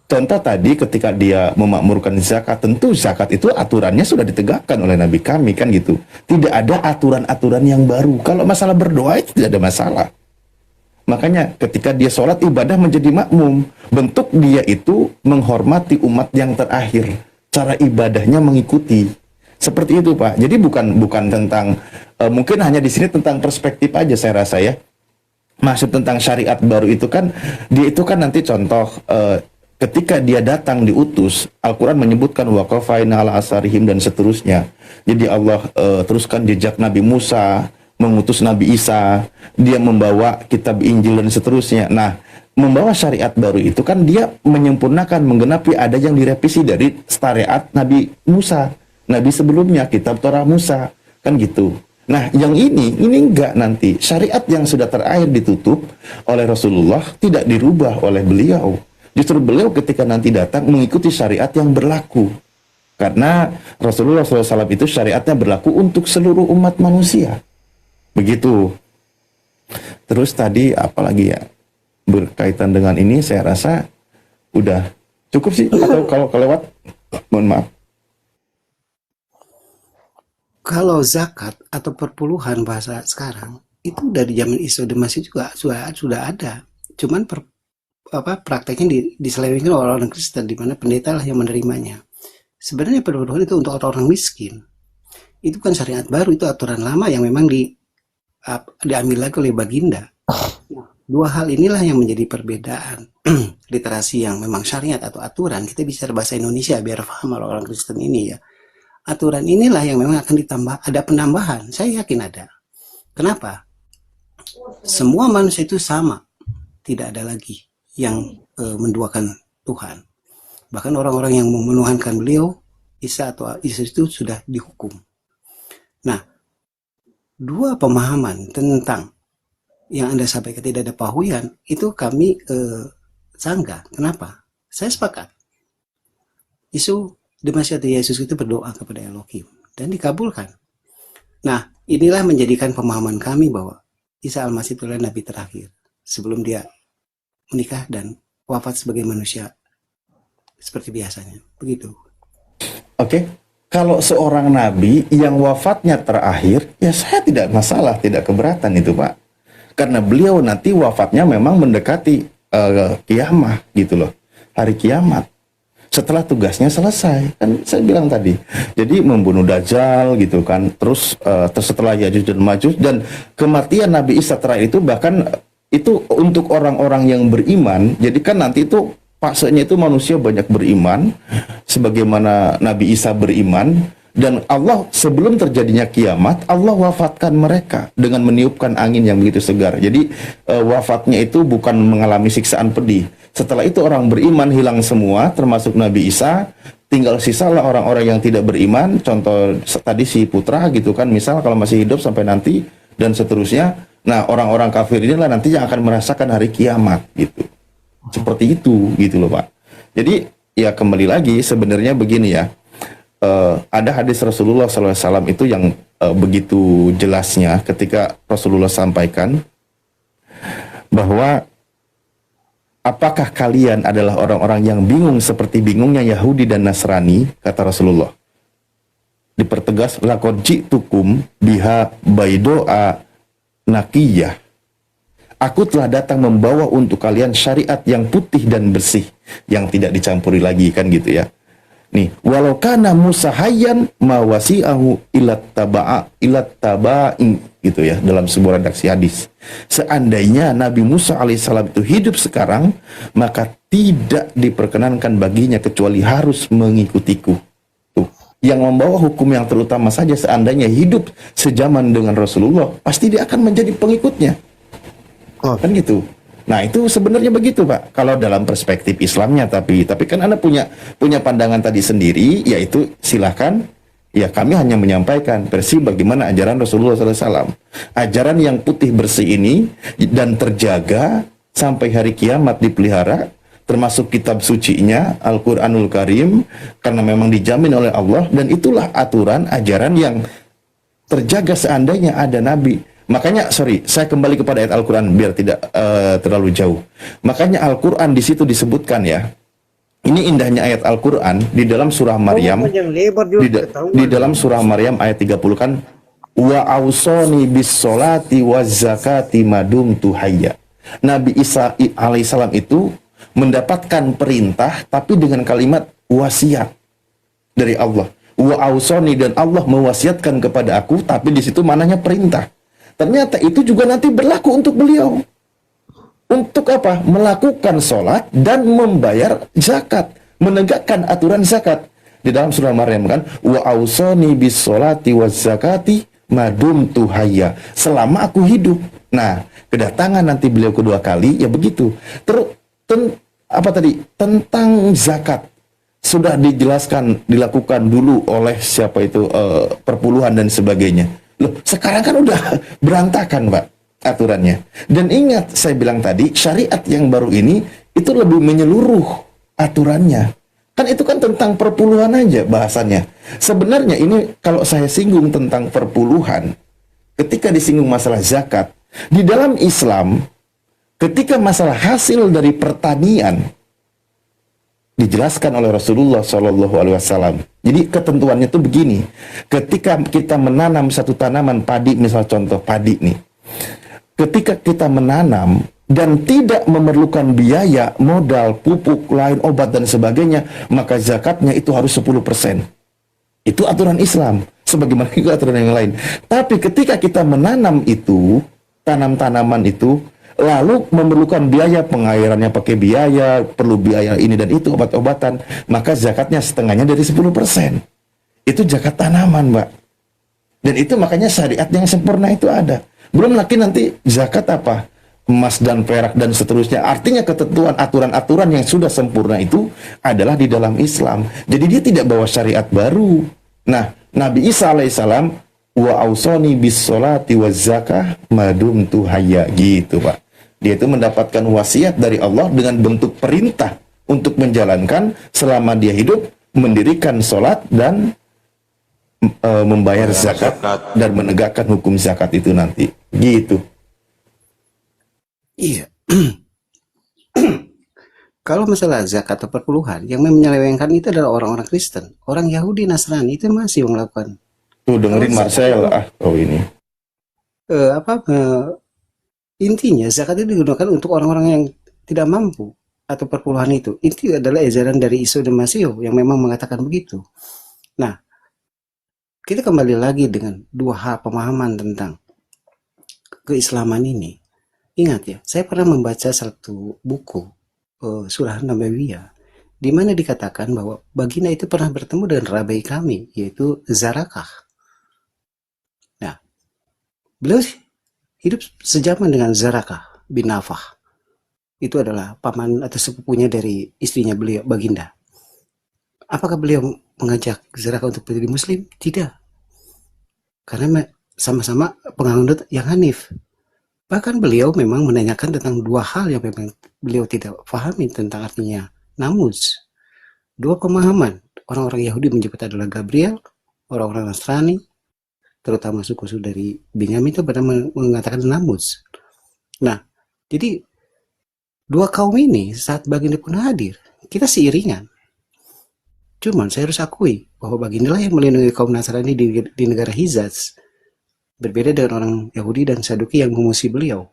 Contoh tadi ketika dia memakmurkan zakat, tentu zakat itu aturannya sudah ditegakkan oleh Nabi kami kan gitu. Tidak ada aturan-aturan yang baru. Kalau masalah berdoa itu tidak ada masalah. Makanya ketika dia sholat ibadah menjadi makmum, bentuk dia itu menghormati umat yang terakhir. Cara ibadahnya mengikuti. Seperti itu Pak. Jadi bukan tentang mungkin hanya di sini tentang perspektif aja saya rasa ya. Maksud tentang syariat baru itu kan dia itu kan nanti contoh ketika dia datang diutus, Al-Quran menyebutkan waqafaina ala asarihim dan seterusnya. Jadi Allah teruskan jejak Nabi Musa, mengutus Nabi Isa, dia membawa kitab Injil dan seterusnya. Nah, membawa syariat baru itu kan dia menyempurnakan, menggenapi ada yang direvisi dari syariat Nabi Musa, Nabi sebelumnya, kitab Torah Musa, kan gitu. Nah, yang ini enggak nanti. Syariat yang sudah terakhir ditutup oleh Rasulullah tidak dirubah oleh beliau. Justru beliau ketika nanti datang mengikuti syariat yang berlaku. Karena Rasulullah SAW itu syariatnya berlaku untuk seluruh umat manusia. Begitu. Terus tadi apalagi ya berkaitan dengan ini saya rasa udah cukup sih atau kalau kelewat mohon maaf. Kalau zakat atau perpuluhan bahasa sekarang itu dari zaman Isa dan Masih juga sudah ada. Cuman prakteknya diselewengkan oleh orang Kristen di mana pendeta lah yang menerimanya. Sebenarnya perpuluhan itu untuk orang-orang miskin. Itu kan syariat baru, itu aturan lama yang memang diambil lagi oleh Baginda. Dua hal inilah yang menjadi perbedaan literasi yang memang syariat atau aturan. Kita bicara bahasa Indonesia biar paham orang Kristen ini ya. Aturan inilah yang memang akan ditambah, ada penambahan. Saya yakin ada. Kenapa? Semua manusia itu sama. Tidak ada lagi yang menduakan Tuhan. Bahkan orang-orang yang menuhankan beliau, Isa atau Yesus itu sudah dihukum. Nah, dua pemahaman tentang yang Anda sampaikan tidak ada pahuyan, itu kami sanggah. Kenapa? Saya sepakat. Isu Masih atau Yesus itu berdoa kepada Elohim dan dikabulkan. Nah, inilah menjadikan pemahaman kami bahwa Isa Al-Masih itulah Nabi terakhir sebelum dia menikah dan wafat sebagai manusia seperti biasanya. Begitu. Oke, Kalau seorang nabi yang wafatnya terakhir, ya saya tidak masalah, tidak keberatan itu Pak. Karena beliau nanti wafatnya memang mendekati kiamat gitu loh, hari kiamat. Setelah tugasnya selesai, kan saya bilang tadi. Jadi membunuh Dajjal gitu kan, terus setelah Yajuj dan Majuj, dan kematian Nabi Isa terakhir itu bahkan itu untuk orang-orang yang beriman. Jadi kan nanti itu fasenya itu manusia banyak beriman, sebagaimana Nabi Isa beriman, dan Allah sebelum terjadinya kiamat, Allah wafatkan mereka dengan meniupkan angin yang begitu segar. Jadi wafatnya itu bukan mengalami siksaan pedih. Setelah itu orang beriman hilang semua, termasuk Nabi Isa. Tinggal sisalah orang-orang yang tidak beriman. Contoh tadi si putra gitu kan, misal kalau masih hidup sampai nanti dan seterusnya. Nah, orang-orang kafir inilah nanti yang akan merasakan hari kiamat gitu. Seperti itu gitu loh Pak. Jadi ya kembali lagi sebenarnya begini ya. Ada hadis Rasulullah SAW itu yang begitu jelasnya ketika Rasulullah sampaikan bahwa apakah kalian adalah orang-orang yang bingung seperti bingungnya Yahudi dan Nasrani, kata Rasulullah. Dipertegas, laqad ji'tukum biha baidoa naqiyah. Aku telah datang membawa untuk kalian syariat yang putih dan bersih, yang tidak dicampuri lagi, kan gitu ya. Nih, walau kana Musa hayyan ma wasi'ahu ilat taba'in gitu ya, dalam sebuah redaksi hadis. Seandainya Nabi Musa alaihissalam itu hidup sekarang, maka tidak diperkenankan baginya kecuali harus mengikutiku. Tuh, yang membawa hukum yang terutama saja seandainya hidup sejaman dengan Rasulullah, pasti dia akan menjadi pengikutnya. Kan gitu. Nah, itu sebenarnya begitu, Pak. Kalau dalam perspektif Islamnya, tapi kan Anda punya pandangan tadi sendiri, yaitu silahkan. Ya, kami hanya menyampaikan versi bagaimana ajaran Rasulullah SAW. Ajaran yang putih bersih ini dan terjaga sampai hari kiamat dipelihara, termasuk kitab sucinya Al-Quranul Karim, karena memang dijamin oleh Allah, dan itulah aturan ajaran yang terjaga seandainya ada Nabi. Makanya, saya kembali kepada ayat Al-Quran biar tidak terlalu jauh. Makanya Al-Quran di situ disebutkan ya. Ini indahnya ayat Al-Quran di dalam surah Maryam. Di dalam surah Maryam ayat 30 kan, wa ausoni bis solati waz zakati madumtu hayya. Nabi Isa alaihissalam itu mendapatkan perintah tapi dengan kalimat wasiat dari Allah. Wa ausoni, dan Allah mewasiatkan kepada aku, tapi di situ mananya perintah. Ternyata itu juga nanti berlaku untuk beliau. Untuk apa? Melakukan sholat dan membayar zakat. Menegakkan aturan zakat. Di dalam surah Maryam kan, wa ausoni bis sholati waz zakati madumtu hayya. Selama aku hidup. Nah, kedatangan nanti beliau kedua kali, ya begitu. Tentang zakat. Sudah dijelaskan, dilakukan dulu oleh siapa itu, perpuluhan dan sebagainya. Loh, sekarang kan udah berantakan, Pak, aturannya. Dan ingat, saya bilang tadi, syariat yang baru ini itu lebih menyeluruh aturannya. Kan itu kan tentang perpuluhan aja bahasannya. Sebenarnya ini kalau saya singgung tentang perpuluhan, ketika disinggung masalah zakat, di dalam Islam, ketika masalah hasil dari pertanian, dijelaskan oleh Rasulullah SAW. Jadi ketentuannya itu begini. Ketika kita menanam satu tanaman padi, misal contoh padi nih. Ketika kita menanam dan tidak memerlukan biaya, modal, pupuk, lain, obat dan sebagainya, maka zakatnya itu harus 10%. Itu aturan Islam. Sebagaimana juga aturan yang lain. Tapi ketika kita menanam itu, tanam-tanaman itu, lalu memerlukan biaya, pengairannya pakai biaya, perlu biaya ini dan itu, obat-obatan, maka zakatnya setengahnya dari 10%. Itu zakat tanaman, Mbak. Dan itu makanya syariat yang sempurna itu ada. Belum lagi nanti zakat apa? Emas dan perak dan seterusnya. Artinya ketentuan aturan-aturan yang sudah sempurna itu adalah di dalam Islam. Jadi dia tidak bawa syariat baru. Nah, Nabi Isa alaihissalam, wa ausoni bis sholati waz zakah madumtu hayya, gitu, Pak. Dia itu mendapatkan wasiat dari Allah dengan bentuk perintah untuk menjalankan selama dia hidup, mendirikan sholat dan membayar zakat dan menegakkan hukum zakat itu nanti. Gitu. Iya. Kalau masalah zakat atau perpuluhan, yang menyelewengkan itu adalah orang-orang Kristen. Orang Yahudi, Nasrani itu masih melakukan. Tuh dengerin Kalau zakat Marcel, itu, ini. apa, intinya zakat itu digunakan untuk orang-orang yang tidak mampu atau perpuluhan itu. Itu adalah ajaran dari Isa dan Masih yang memang mengatakan begitu. Nah, kita kembali lagi dengan dua hal pemahaman tentang keislaman ini. Ingat ya, saya pernah membaca satu buku surah Nabawiyah di mana dikatakan bahwa baginda itu pernah bertemu dengan rabai kami, yaitu Zarakah. Nah, beliau hidup sejaman dengan Zarakah bin Nafah. Itu adalah paman atau sepupunya dari istrinya beliau, baginda. Apakah beliau mengajak Zarakah untuk menjadi muslim? Tidak. Karena sama-sama penganut yang Hanif. Bahkan beliau memang menanyakan tentang dua hal yang memang beliau tidak pahami tentang artinya namus. Dua pemahaman. Orang-orang Yahudi menyebut adalah Gabriel, orang-orang Nasrani, terutama suku-suku dari Binyamin itu pada mengatakan namus. Nah, jadi dua kaum ini saat baginda pun hadir, kita seiringan. Cuman saya harus akui bahwa baginda lah yang melindungi kaum Nasrani di negara Hijaz. Berbeda dengan orang Yahudi dan Saduki yang memusuhi beliau.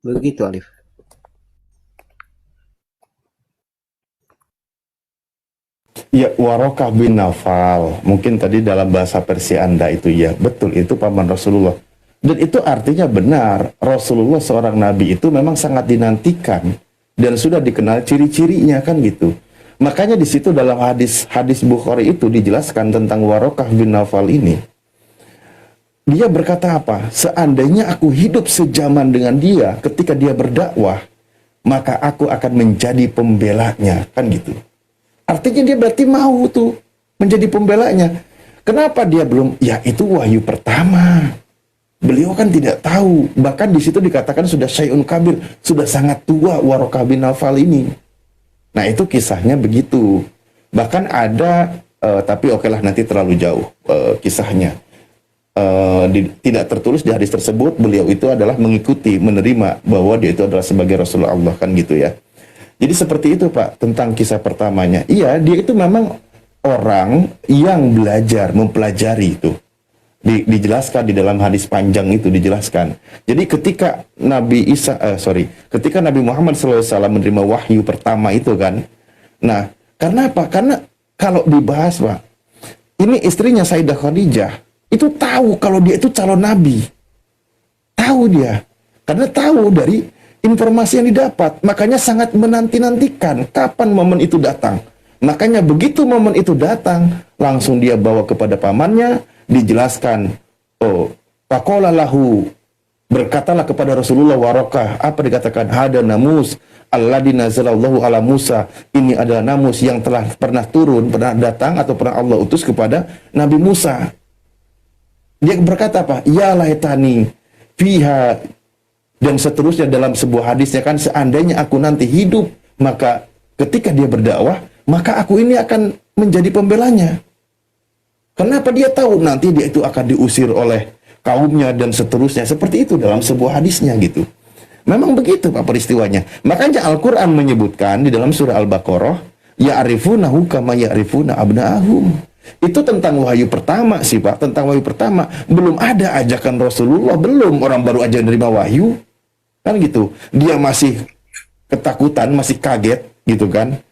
Begitu, Alif. Ya, Warokah bin Nawfal. Mungkin tadi dalam bahasa Persia Anda itu ya. Betul, itu paman Rasulullah. Dan itu artinya benar. Rasulullah seorang nabi itu memang sangat dinantikan. Dan sudah dikenal ciri-cirinya kan gitu. Makanya di situ dalam hadis Bukhari itu dijelaskan tentang Warokah bin Nawfal ini. Dia berkata apa? Seandainya aku hidup sejaman dengan dia ketika dia berdakwah, maka aku akan menjadi pembelanya. Kan gitu. Artinya dia berarti mau tuh menjadi pembelanya. Kenapa dia belum? Ya itu wahyu pertama. Beliau kan tidak tahu. Bahkan di situ dikatakan sudah syai'un kabir, sudah sangat tua Warokah bin Nawfal ini. Nah itu kisahnya begitu. Bahkan ada, tapi okelah nanti terlalu jauh kisahnya. Tidak tertulis di hadis tersebut beliau itu adalah mengikuti, menerima bahwa dia itu adalah sebagai Rasulullah Allah kan gitu ya. Jadi seperti itu Pak tentang kisah pertamanya. Iya, dia itu memang orang yang belajar, mempelajari itu. Dijelaskan di dalam hadis panjang itu dijelaskan. Jadi ketika ketika Nabi Muhammad SAW menerima wahyu pertama itu kan. Nah, karena apa? Karena kalau dibahas Pak, ini istrinya Sayyidah Khadijah itu tahu kalau dia itu calon nabi. Tahu dia. Karena tahu dari informasi yang didapat. Makanya sangat menanti-nantikan kapan momen itu datang. Makanya begitu momen itu datang, langsung dia bawa kepada pamannya, dijelaskan. Oh, faqala lahu, berkatalah kepada Rasulullah Warokah, apa dikatakan? Hada namus alladzi nazalallahu ala Musa. Ini adalah namus yang telah pernah turun, pernah datang atau pernah Allah utus kepada Nabi Musa. Dia berkata apa? Ya laitani fiha, dan seterusnya dalam sebuah hadisnya kan, seandainya aku nanti hidup, maka ketika dia berdakwah, maka aku ini akan menjadi pembelanya. Kenapa dia tahu nanti dia itu akan diusir oleh kaumnya dan seterusnya. Seperti itu dalam sebuah hadisnya gitu. Memang begitu Pak peristiwanya. Makanya Al-Quran menyebutkan di dalam surah Al-Baqarah, ya'rifunahu kama ya'rifuna abna'ahum. Itu tentang wahyu pertama sih Pak, tentang wahyu pertama. Belum ada ajakan Rasulullah, belum, orang baru aja menerima wahyu. Kan gitu. Dia masih ketakutan, masih kaget gitu kan.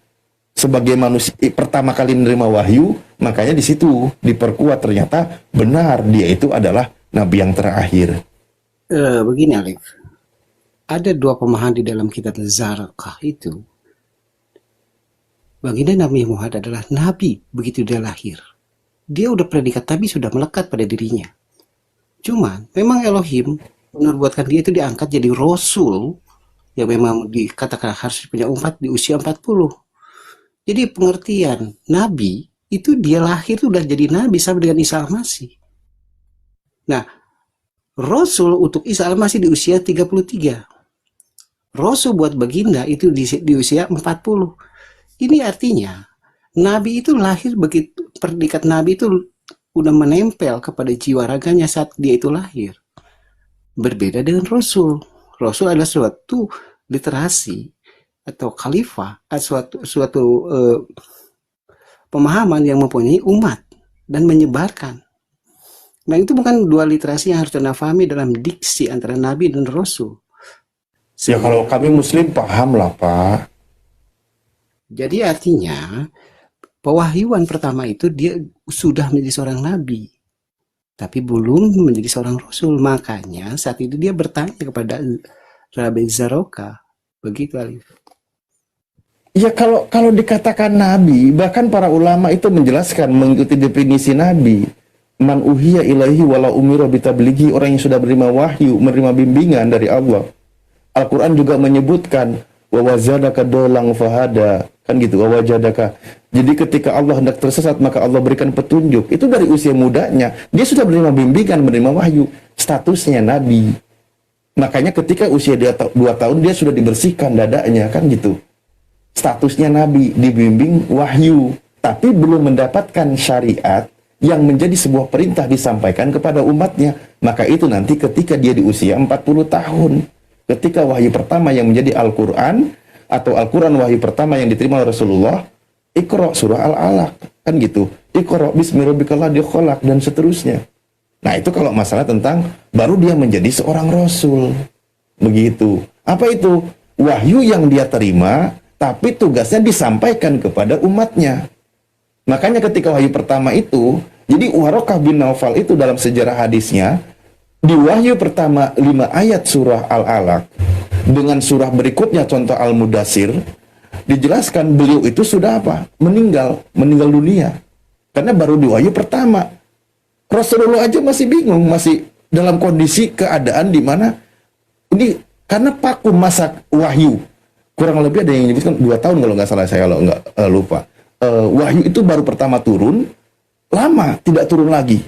Sebagai manusia pertama kali menerima wahyu, makanya di situ diperkuat ternyata benar dia itu adalah nabi yang terakhir. Begini Alif. Ada dua pemahaman di dalam kitab Zarakah itu. Baginda Nabi Muhammad adalah nabi begitu dia lahir. Dia udah predikat nabi sudah melekat pada dirinya. Cuman memang Elohim menubuatkan dia itu diangkat jadi rasul yang memang dikatakan harus punya umat di usia 40. Jadi pengertian nabi itu dia lahir itu udah jadi nabi sama dengan Isa Al-Masih. Nah, rasul untuk Isa Al-Masih di usia 33. Rasul buat baginda itu di usia 40. Ini artinya nabi itu lahir begitu, predikat nabi itu udah menempel kepada jiwa raganya saat dia itu lahir. Berbeda dengan rasul. Rasul adalah suatu literasi atau khalifah, suatu pemahaman yang mempunyai umat dan menyebarkan. Nah, itu bukan dua literasi yang harus Anda pahami dalam diksi antara Nabi dan Rasul. Ya kalau kami Muslim paham lah Pak. Jadi artinya pewahyuan pertama itu dia sudah menjadi seorang nabi, tapi belum menjadi seorang rasul. Makanya saat itu dia bertanya kepada Rabbi Zaroka. Begitu, Alif. Ya kalau dikatakan nabi, bahkan para ulama itu menjelaskan mengikuti definisi nabi. Man uhiya ilaihi wala umira bitablighi, orang yang sudah menerima wahyu, menerima bimbingan dari Allah. Al-Quran juga menyebutkan wa wazadaka dolang fahada, kan gitu, wa wajadaka. Jadi ketika Allah hendak tersesat maka Allah berikan petunjuk. Itu dari usia mudanya dia sudah menerima bimbingan, menerima wahyu, statusnya nabi. Makanya ketika usia dia 2 tahun dia sudah dibersihkan dadanya, kan gitu. Statusnya nabi, dibimbing wahyu, tapi belum mendapatkan syariat yang menjadi sebuah perintah disampaikan kepada umatnya. Maka itu nanti ketika dia di usia 40 tahun, ketika wahyu pertama yang menjadi Al-Quran, atau Al-Quran wahyu pertama yang diterima oleh Rasulullah, Iqra surah Al-Alaq, kan gitu. Iqra bismi rabbikal ladzi khalaq, dan seterusnya. Nah itu kalau masalah tentang baru dia menjadi seorang Rasul. Begitu. Apa itu? Wahyu yang dia terima, tapi tugasnya disampaikan kepada umatnya. Makanya ketika wahyu pertama itu, jadi Waraqah bin Naufal itu dalam sejarah hadisnya, di wahyu pertama 5 ayat surah Al-Alaq, dengan surah berikutnya contoh Al-Mudassir, dijelaskan beliau itu sudah apa? Meninggal dunia. Karena baru di wahyu pertama. Rasulullah aja masih bingung, masih dalam kondisi keadaan di mana ini karena vakum masa wahyu. Kurang lebih ada yang menyebutkan 2 tahun kalau nggak salah, saya kalau nggak lupa. Wahyu itu baru pertama turun, lama tidak turun lagi.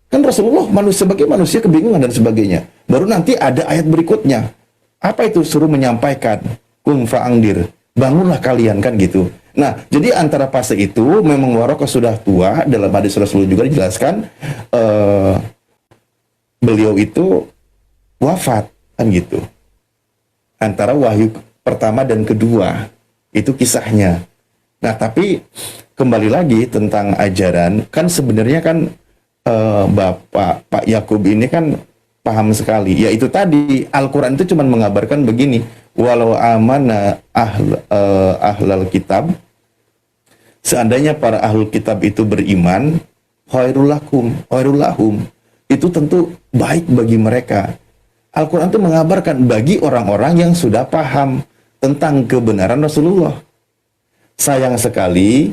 Kan Rasulullah sebagai manusia kebingungan dan sebagainya. Baru nanti ada ayat berikutnya. Apa itu? Suruh menyampaikan. Kum fa'angdir. Bangunlah kalian, kan gitu. Nah, jadi antara fase itu memang Waraqah sudah tua. Dalam hadis Rasulullah juga dijelaskan beliau itu wafat, kan gitu. Antara wahyu pertama dan kedua. Itu kisahnya. Nah, tapi kembali lagi tentang ajaran, kan sebenarnya kan Pak Yakub ini kan paham sekali. Yaitu tadi Al-Quran itu cuma mengabarkan begini, walau amana ahlal kitab, seandainya para ahlul kitab itu beriman, khairul lahum, itu tentu baik bagi mereka. Al-Quran itu mengabarkan bagi orang-orang yang sudah paham tentang kebenaran Rasulullah. Sayang sekali,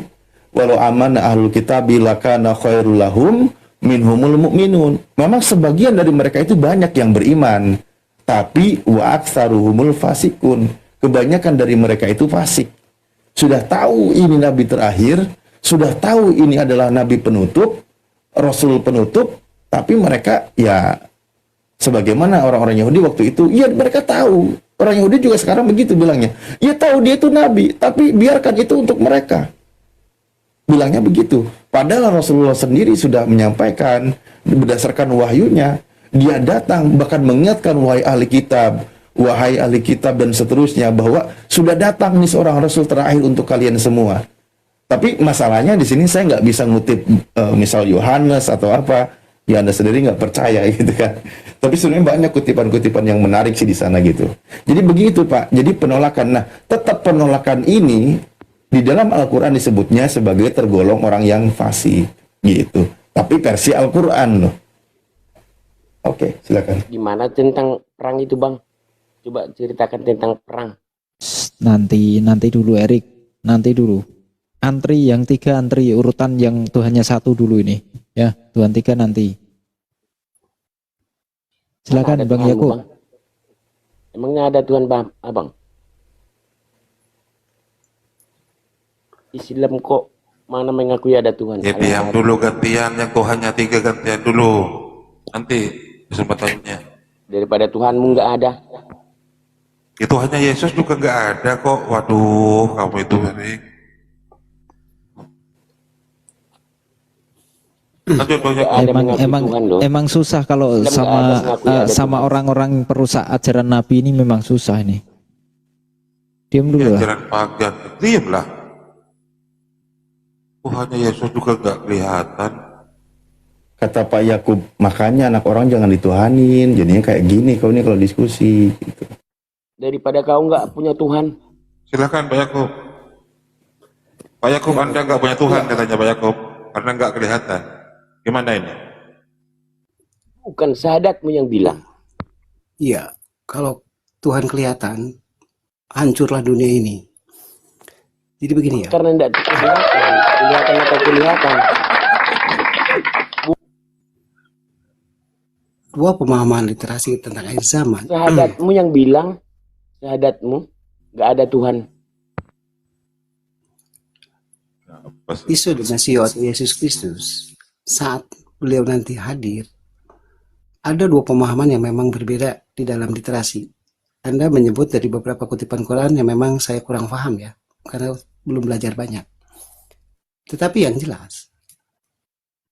walau amana ahlul kitab lakana khairul lahum minhumul mu'minun. Memang sebagian dari mereka itu banyak yang beriman, tapi wa aktsaruhumul fasikun. Kebanyakan dari mereka itu fasik. Sudah tahu ini nabi terakhir, sudah tahu ini adalah nabi penutup, rasul penutup, tapi mereka ya sebagaimana orang-orang Yahudi waktu itu, ya mereka tahu. Orang Yahudi juga sekarang begitu bilangnya. Ya tahu dia itu nabi, tapi biarkan itu untuk mereka. Bilangnya begitu. Padahal Rasulullah sendiri sudah menyampaikan berdasarkan wahyunya. Dia datang bahkan mengingatkan wahai ahli kitab dan seterusnya bahwa sudah datang nih seorang Rasul terakhir untuk kalian semua. Tapi masalahnya di sini saya nggak bisa ngutip misal Yohanes atau apa. Ya Anda sendiri nggak percaya gitu kan. Tapi sebenarnya banyak kutipan-kutipan yang menarik sih di sana gitu. Jadi begitu Pak. Jadi penolakan. Nah, tetap penolakan ini di dalam Al-Quran disebutnya sebagai tergolong orang yang fasik gitu. Tapi versi Al-Quran loh. Oke, silakan. Gimana tentang perang itu, Bang? Coba ceritakan tentang perang. Nanti dulu Erik. Nanti dulu. Antri yang 3, antri urutan yang Tuhannya 1 dulu ini. Ya, Tuhan 3 nanti. Silakan Bang Tuhan, Yakub. Bang? Emangnya ada Tuhan, Bang? Abang? Islam kok mana mengakui ada Tuhan? Ya diam dulu, gantian yang Tuhannya 3 gantian dulu. Nanti kesempatannya. Daripada Tuhanmu nggak ada. Itu hanya Yesus juga nggak ada kok. Waduh, kamu itu Erik. Emang susah kalau sama orang-orang perusak ajaran Nabi ini, memang susah ini. Diam dulu lah. Ajaran pagan. Diamlah. Tuhannya Yesus juga nggak kelihatan. Kata Pak Yakub, makanya anak orang jangan dituhanin. Jadinya kayak gini kau ini kalau diskusi. Gitu. Daripada kau nggak punya Tuhan. Silakan Pak Yakub. Pak Yakub, Anda nggak punya Tuhan katanya Pak Yakub, karena nggak kelihatan. Gimana ini? Bukan syahadatmu yang bilang. Iya, kalau Tuhan kelihatan, hancurlah dunia ini. Jadi begini ya. Karena tidak kelihatan. Kelihatan atau kelihatan. Dua pemahaman literasi tentang akhir zaman. Syahadatmu yang bilang, syahadatmu nggak ada Tuhan. Isu Mesio atau Yesus Kristus saat beliau nanti hadir, ada dua pemahaman yang memang berbeda di dalam literasi. Anda menyebut dari beberapa kutipan Quran yang memang saya kurang paham ya, karena belum belajar banyak. Tetapi yang jelas,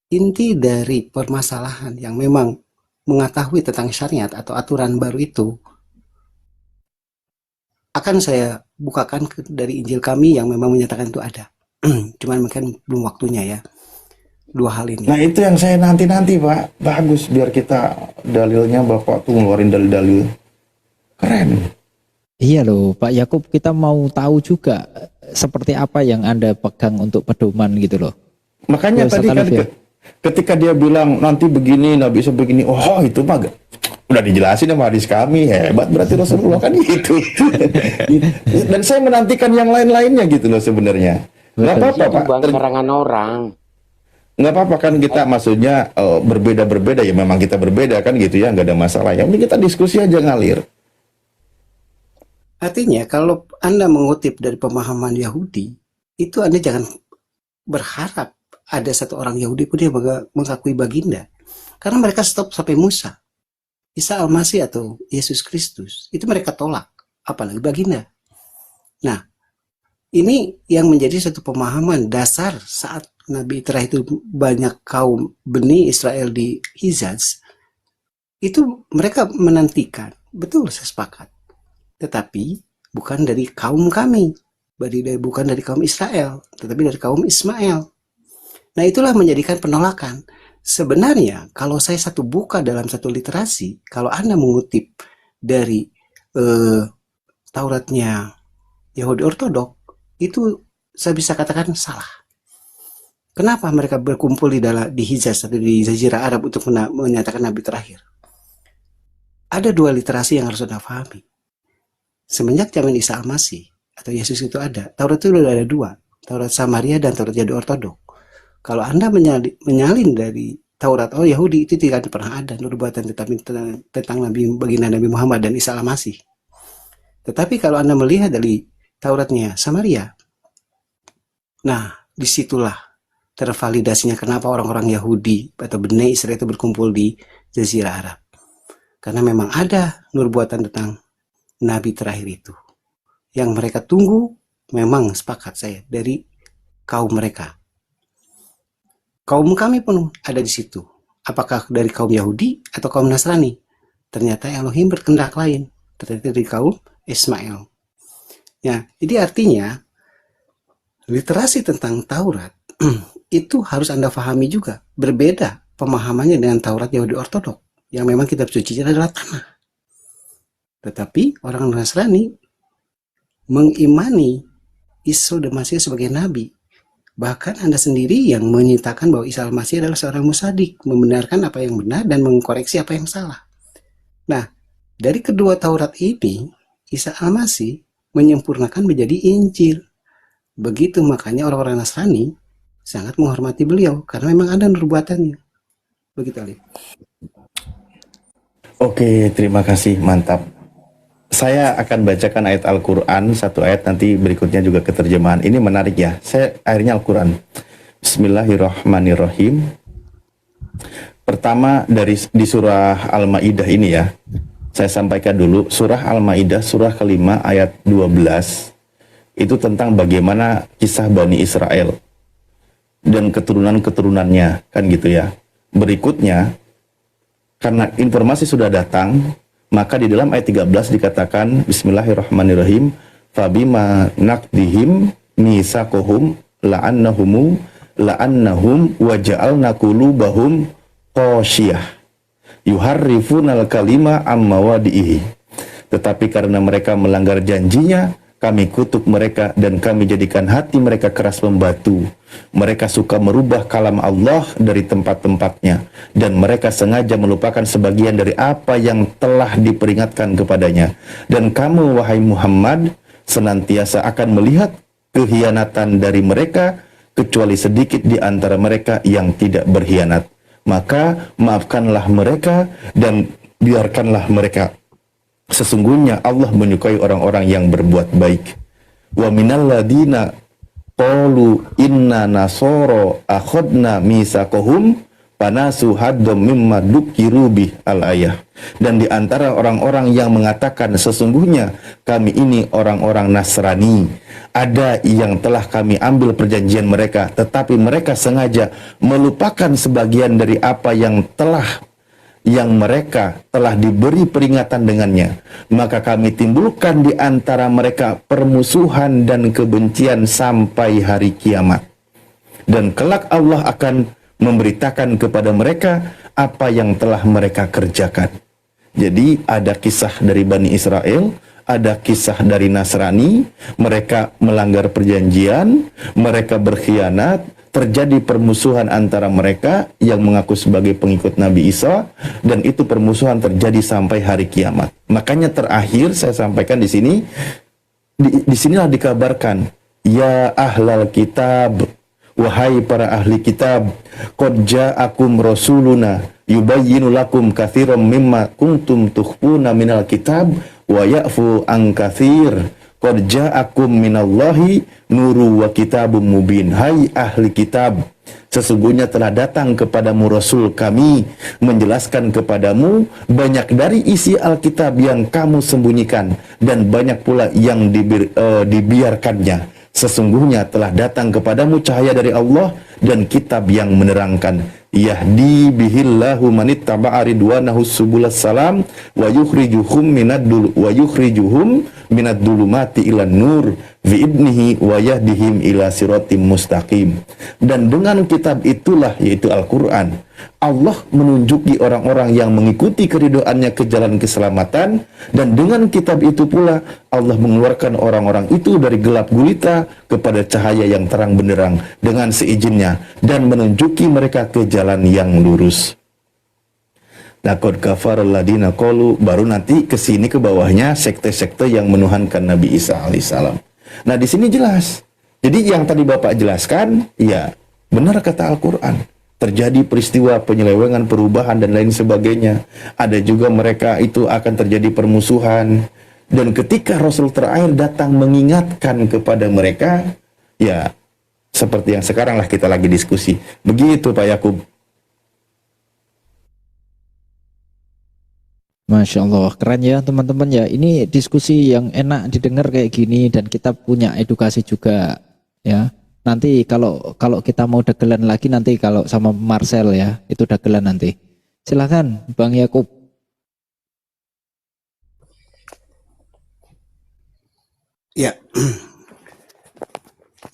inti dari permasalahan yang memang mengetahui tentang syariat atau aturan baru itu akan saya bukakan dari Injil kami yang memang menyatakan itu ada. Cuman mungkin belum waktunya ya. Dua hal ini. Nah itu yang saya nanti-nanti Pak. Bagus biar kita dalilnya Bapak tuh ngeluarin dalil-dalil. Keren. Iya loh Pak Yakub, kita mau tahu juga seperti apa yang Anda pegang untuk pedoman gitu loh. Makanya Ya, tadi kan Ustaz Alif ya? ketika dia bilang nanti begini, nggak bisa begini. Oh itu mah udah dijelasin sama hadis kami. Hebat berarti Rasulullah kan gitu. Dan saya menantikan yang lain-lainnya gitu loh sebenarnya. Nggak apa-apa Itu Pak. bang karangan orang. Nggak apa-apa kan kita maksudnya berbeda-berbeda ya memang kita berbeda kan gitu ya, nggak ada masalah. Yang penting kita diskusi aja ngalir. Artinya kalau Anda mengutip dari pemahaman Yahudi, itu Anda jangan berharap ada satu orang Yahudi pun dia mengakui baginda. Karena mereka stop sampai Musa. Isa Al-Masih atau Yesus Kristus. Itu mereka tolak. Apalagi baginda. Nah, ini yang menjadi satu pemahaman dasar saat Nabi terakhir itu banyak kaum Bani Israel di Hijaz. Itu mereka menantikan. Betul, saya sepakat. Tetapi bukan dari kaum kami. Bukan dari kaum Israel. Tetapi dari kaum Ismail. Nah itulah menjadikan penolakan. Sebenarnya kalau saya satu buka dalam satu literasi, kalau Anda mengutip dari Tauratnya Yahudi Ortodok, itu saya bisa katakan salah. Kenapa mereka berkumpul di Hijaz atau di Jazirah Arab untuk menyatakan Nabi terakhir? Ada dua literasi yang harus Anda pahami. Semenjak zaman Isa Al-Masih atau Yesus itu ada, Taurat itu sudah ada dua, Taurat Samaria dan Taurat Yahudi Ortodok. Kalau Anda menyalin dari Taurat Yahudi itu tidak pernah ada nubuatan tentang Nabi baginda Nabi Muhammad dan Isa Al-Masih. Tetapi kalau Anda melihat dari Tauratnya Samaria, nah disitulah tervalidasinya kenapa orang-orang Yahudi atau Bani Israel itu berkumpul di Jazirah Arab. Karena memang ada nubuatan tentang Nabi terakhir itu. Yang mereka tunggu memang sepakat saya dari kaum mereka. Kaum kami pun ada di situ. Apakah dari kaum Yahudi atau kaum Nasrani? Ternyata Elohim berkehendak lain. Ternyata dari kaum Ismail. Ya, jadi artinya literasi tentang Taurat itu harus Anda pahami juga. Berbeda pemahamannya dengan Taurat Yahudi Ortodok. Yang memang kitab sucinya adalah tanah. Tetapi orang Nasrani mengimani Isa Al-Masih sebagai Nabi. Bahkan Anda sendiri yang menyatakan bahwa Isa Al-Masih adalah seorang musadik, membenarkan apa yang benar dan mengkoreksi apa yang salah. Nah, dari kedua Taurat ini, Isa Al-Masih menyempurnakan menjadi Injil. Begitu makanya orang-orang Nasrani sangat menghormati beliau, karena memang ada nubuatannya. Begitu, Alif. Oke, terima kasih, mantap. Saya akan bacakan ayat Al-Quran, satu ayat nanti berikutnya juga keterjemahan. Ini menarik ya, saya akhirnya Al-Quran. Bismillahirrahmanirrahim. Pertama di surah Al-Ma'idah ini ya, saya sampaikan dulu, surah Al-Ma'idah, surah kelima ayat 12, itu tentang bagaimana kisah Bani Israel dan keturunan-keturunannya, kan gitu ya. Berikutnya, karena informasi sudah datang, maka di dalam ayat 13 dikatakan Bismillahirrahmanirrahim, fabima naqdihim misaqahum la'annahum wa ja'alna qulubahum qasyiyah yuharrifunal kalima amma wadihi. Tetapi karena mereka melanggar janjinya, kami kutuk mereka dan kami jadikan hati mereka keras membatu. Mereka suka merubah kalam Allah dari tempat-tempatnya, dan mereka sengaja melupakan sebagian dari apa yang telah diperingatkan kepadanya. Dan kamu, wahai Muhammad, senantiasa akan melihat kehianatan dari mereka, kecuali sedikit di antara mereka yang tidak berkhianat. Maka maafkanlah mereka dan biarkanlah mereka. Sesungguhnya Allah menyukai orang-orang yang berbuat baik. Wa minal ladina qalu inna nasoro akhadna misaqahum panasu haddam mimma dukiru bih al-ayah. Dan di antara orang-orang yang mengatakan sesungguhnya kami ini orang-orang Nasrani, ada yang telah kami ambil perjanjian mereka, tetapi mereka sengaja melupakan sebagian dari apa yang mereka telah diberi peringatan dengannya. Maka kami timbulkan di antara mereka permusuhan dan kebencian sampai hari kiamat. Dan kelak Allah akan memberitakan kepada mereka apa yang telah mereka kerjakan. Jadi ada kisah dari Bani Israel, ada kisah dari Nasrani, mereka melanggar perjanjian, mereka berkhianat, terjadi permusuhan antara mereka yang mengaku sebagai pengikut Nabi Isa, dan itu permusuhan terjadi sampai hari kiamat. Makanya terakhir saya sampaikan di sini, di sinilah dikabarkan, ya ahlal kitab, wahai para ahli kitab, qad ja'akum rasuluna yubayyinu lakum katsiran mimma kuntum tukhfuna minal kitab wa ya'fu an katsir. Qad ja'akum minallahi nuru wa kitabum mubin. Hai ahli kitab, sesungguhnya telah datang kepadamu Rasul kami menjelaskan kepadamu banyak dari isi Alkitab yang kamu sembunyikan, dan banyak pula yang dibiarkannya. Sesungguhnya telah datang kepadamu cahaya dari Allah dan kitab yang menerangkan. Yahdi bihillahu manittaba'a ridwanahu subulas salam wa yukhrijuhum minad dulumati ilan nur bi'idnihi wa yahdihim ila siratim mustaqim. Dan dengan kitab itulah, yaitu Al-Quran, Allah menunjuki orang-orang yang mengikuti keridhoannya ke jalan keselamatan, dan dengan kitab itu pula Allah mengeluarkan orang-orang itu dari gelap gulita kepada cahaya yang terang benderang dengan seizinnya, dan menunjuki mereka ke jalan yang lurus. Laqad kafaral ladina qalu, baru nanti ke sini ke bawahnya sekte-sekte yang menuhankan Nabi Isa alaihissalam. Nah, di sini jelas. Jadi yang tadi Bapak jelaskan, ya benar kata Al-Qur'an. Terjadi peristiwa penyelewengan, perubahan dan lain sebagainya. Ada juga mereka itu akan terjadi permusuhan. Dan ketika Rasul terakhir datang mengingatkan kepada mereka, ya seperti yang sekarang lah kita lagi diskusi. Begitu Pak Yakub. Masya Allah, keren ya teman-teman ya. Ini diskusi yang enak didengar kayak gini, dan kita punya edukasi juga ya. Nanti kalau kita mau dagelan lagi nanti kalau sama Marcel ya, itu dagelan nanti. Silakan Bang Yakub. Ya,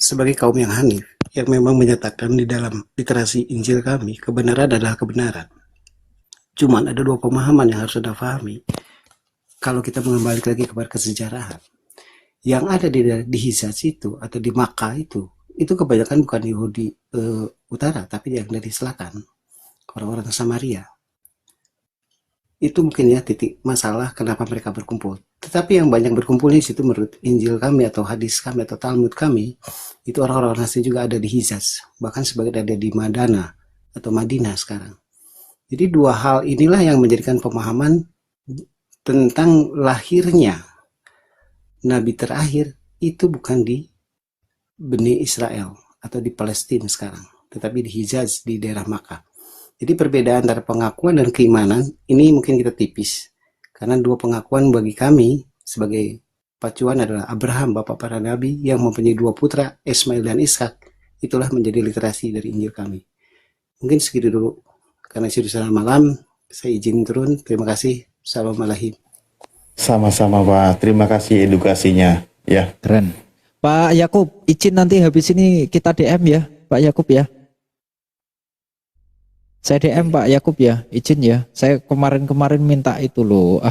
sebagai kaum yang hanif, yang memang menyatakan di dalam literasi Injil kami, kebenaran adalah kebenaran. Cuman ada dua pemahaman yang harus Anda pahami. Kalau kita mengembali lagi kepada kesejarahan, yang ada di Hijaz itu atau di Makkah itu kebanyakan bukan Yahudi utara, tapi yang dari selatan, orang-orang Samaria. Itu mungkin ya titik masalah kenapa mereka berkumpul. Tetapi yang banyak berkumpul di situ menurut Injil kami atau hadis kami atau Talmud kami, itu orang-orang asli juga ada di Hijaz, bahkan sebagian ada di Madinah atau Madinah sekarang. Jadi dua hal inilah yang menjadikan pemahaman tentang lahirnya Nabi terakhir itu bukan di Bani Israel atau di Palestina sekarang, tetapi di Hijaz, di daerah Makkah. Jadi perbedaan antara pengakuan dan keimanan ini mungkin kita tipis, karena dua pengakuan bagi kami sebagai pacuan adalah Abraham, bapak para nabi yang mempunyai dua putra, Ismail dan Ishak. Itulah menjadi literasi dari Injil kami. Mungkin segitu dulu. Karena sudah malam, saya izin turun. Terima kasih. Assalamualaikum. Sama-sama Pak, terima kasih edukasinya. Ya, Keren. Pak Yakub, izin nanti habis ini kita DM ya, Pak Yakub ya. Saya DM Pak Yakub ya, izin ya. Saya kemarin-kemarin minta itu loh.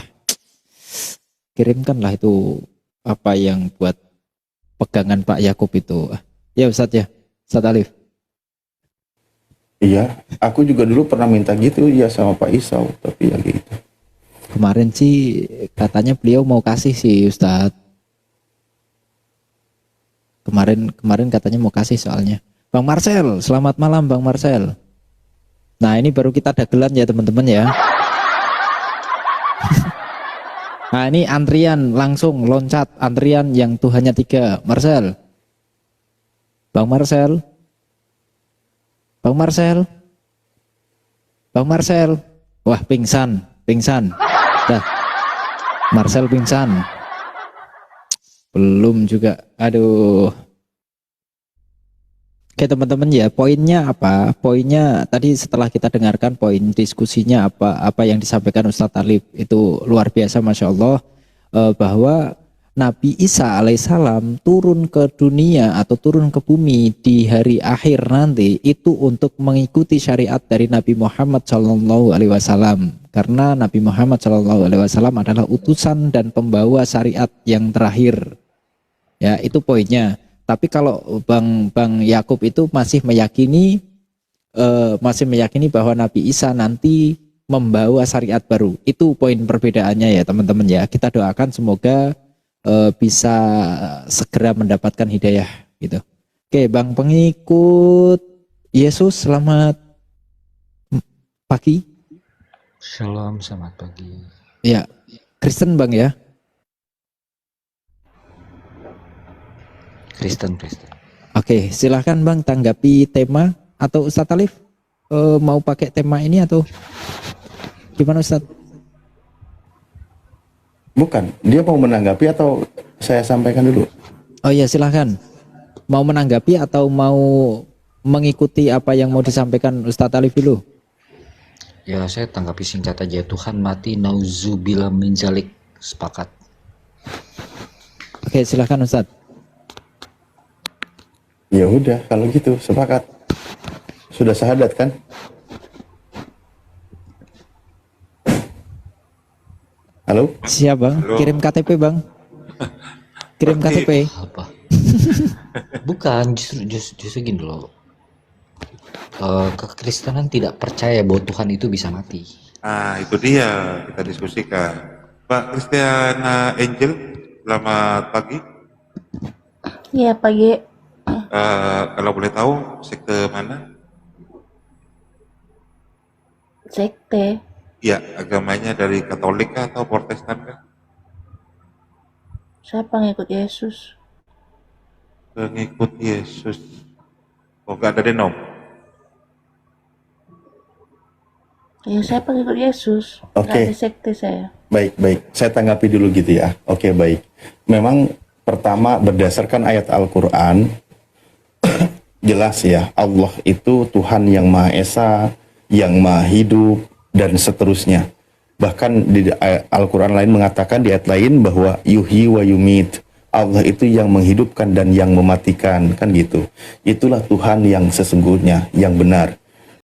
Kirimkanlah itu apa yang buat pegangan Pak Yakub itu. Ya Ustadz ya, Ustadz Alif. iya. Aku juga dulu pernah minta gitu ya sama Pak Isau, tapi ya gitu. Kemarin sih katanya beliau mau kasih sih Ustadz. Kemarin katanya mau kasih soalnya. Bang Marcel, selamat malam Bang Marcel. Nah ini baru kita dagelan ya teman-teman ya. Nah ini antrian langsung loncat, antrian yang Tuhannya 3. Marcel. Bang Marcel. Bang Marcel. Bang Marcel. Wah pingsan. Dah. Marcel pingsan. Belum juga. Aduh. Oke teman-teman ya, poinnya apa? Poinnya tadi setelah kita dengarkan poin diskusinya apa yang disampaikan Ustadz Alif itu luar biasa, Masya Allah, bahwa Nabi Isa alaihissalam turun ke dunia atau turun ke bumi di hari akhir nanti itu untuk mengikuti syariat dari Nabi Muhammad SAW, karena Nabi Muhammad SAW adalah utusan dan pembawa syariat yang terakhir. Ya itu poinnya. Tapi kalau Bang Yakub itu masih meyakini bahwa Nabi Isa nanti membawa syariat baru. Itu poin perbedaannya ya teman-teman ya. Kita doakan semoga bisa segera mendapatkan hidayah gitu. Oke, Bang pengikut Yesus, selamat pagi. Shalom, selamat pagi. Ya, Kristen Bang ya. Kristen. Oke, silahkan Bang tanggapi tema atau Ustadz Alif mau pakai tema ini atau gimana Ustadz? Bukan, dia mau menanggapi atau saya sampaikan dulu? Oh iya silahkan. Mau menanggapi atau mau mengikuti apa yang mau disampaikan Ustadz Alif dulu? Ya, saya tanggapi singkat aja. Tuhan mati, nauzubillah min zalik. Sepakat. Oke, silahkan Ustadz. Ya udah, kalau gitu sepakat. Sudah syahadat kan? Halo? Siap Bang, Halo. kirim KTP Bang. Kirim KTP. Apa? Bukan, justru gini loh. Kekristenan tidak percaya bahwa Tuhan itu bisa mati. Ah, itu dia kita diskusikan. Mbak Christiana Angel, selamat pagi. Iya, pagi. Kalau boleh tahu sekte mana? Sekte. Ya, agamanya dari Katolik kah atau Protestan kah? Saya pengikut Yesus. Pengikut Yesus. Oh, nggak ada denom. Ya, saya pengikut Yesus. Oke. Nggak ada sekte saya. Baik. Saya tanggapi dulu gitu ya. Oke, baik. Memang pertama berdasarkan ayat Al-Quran, jelas ya, Allah itu Tuhan yang Maha Esa, yang Maha Hidup, dan seterusnya. Bahkan di Al-Quran lain mengatakan di ayat lain bahwa yuhyi wa yumit. Allah itu yang menghidupkan dan yang mematikan, kan gitu. Itulah Tuhan yang sesungguhnya, yang benar.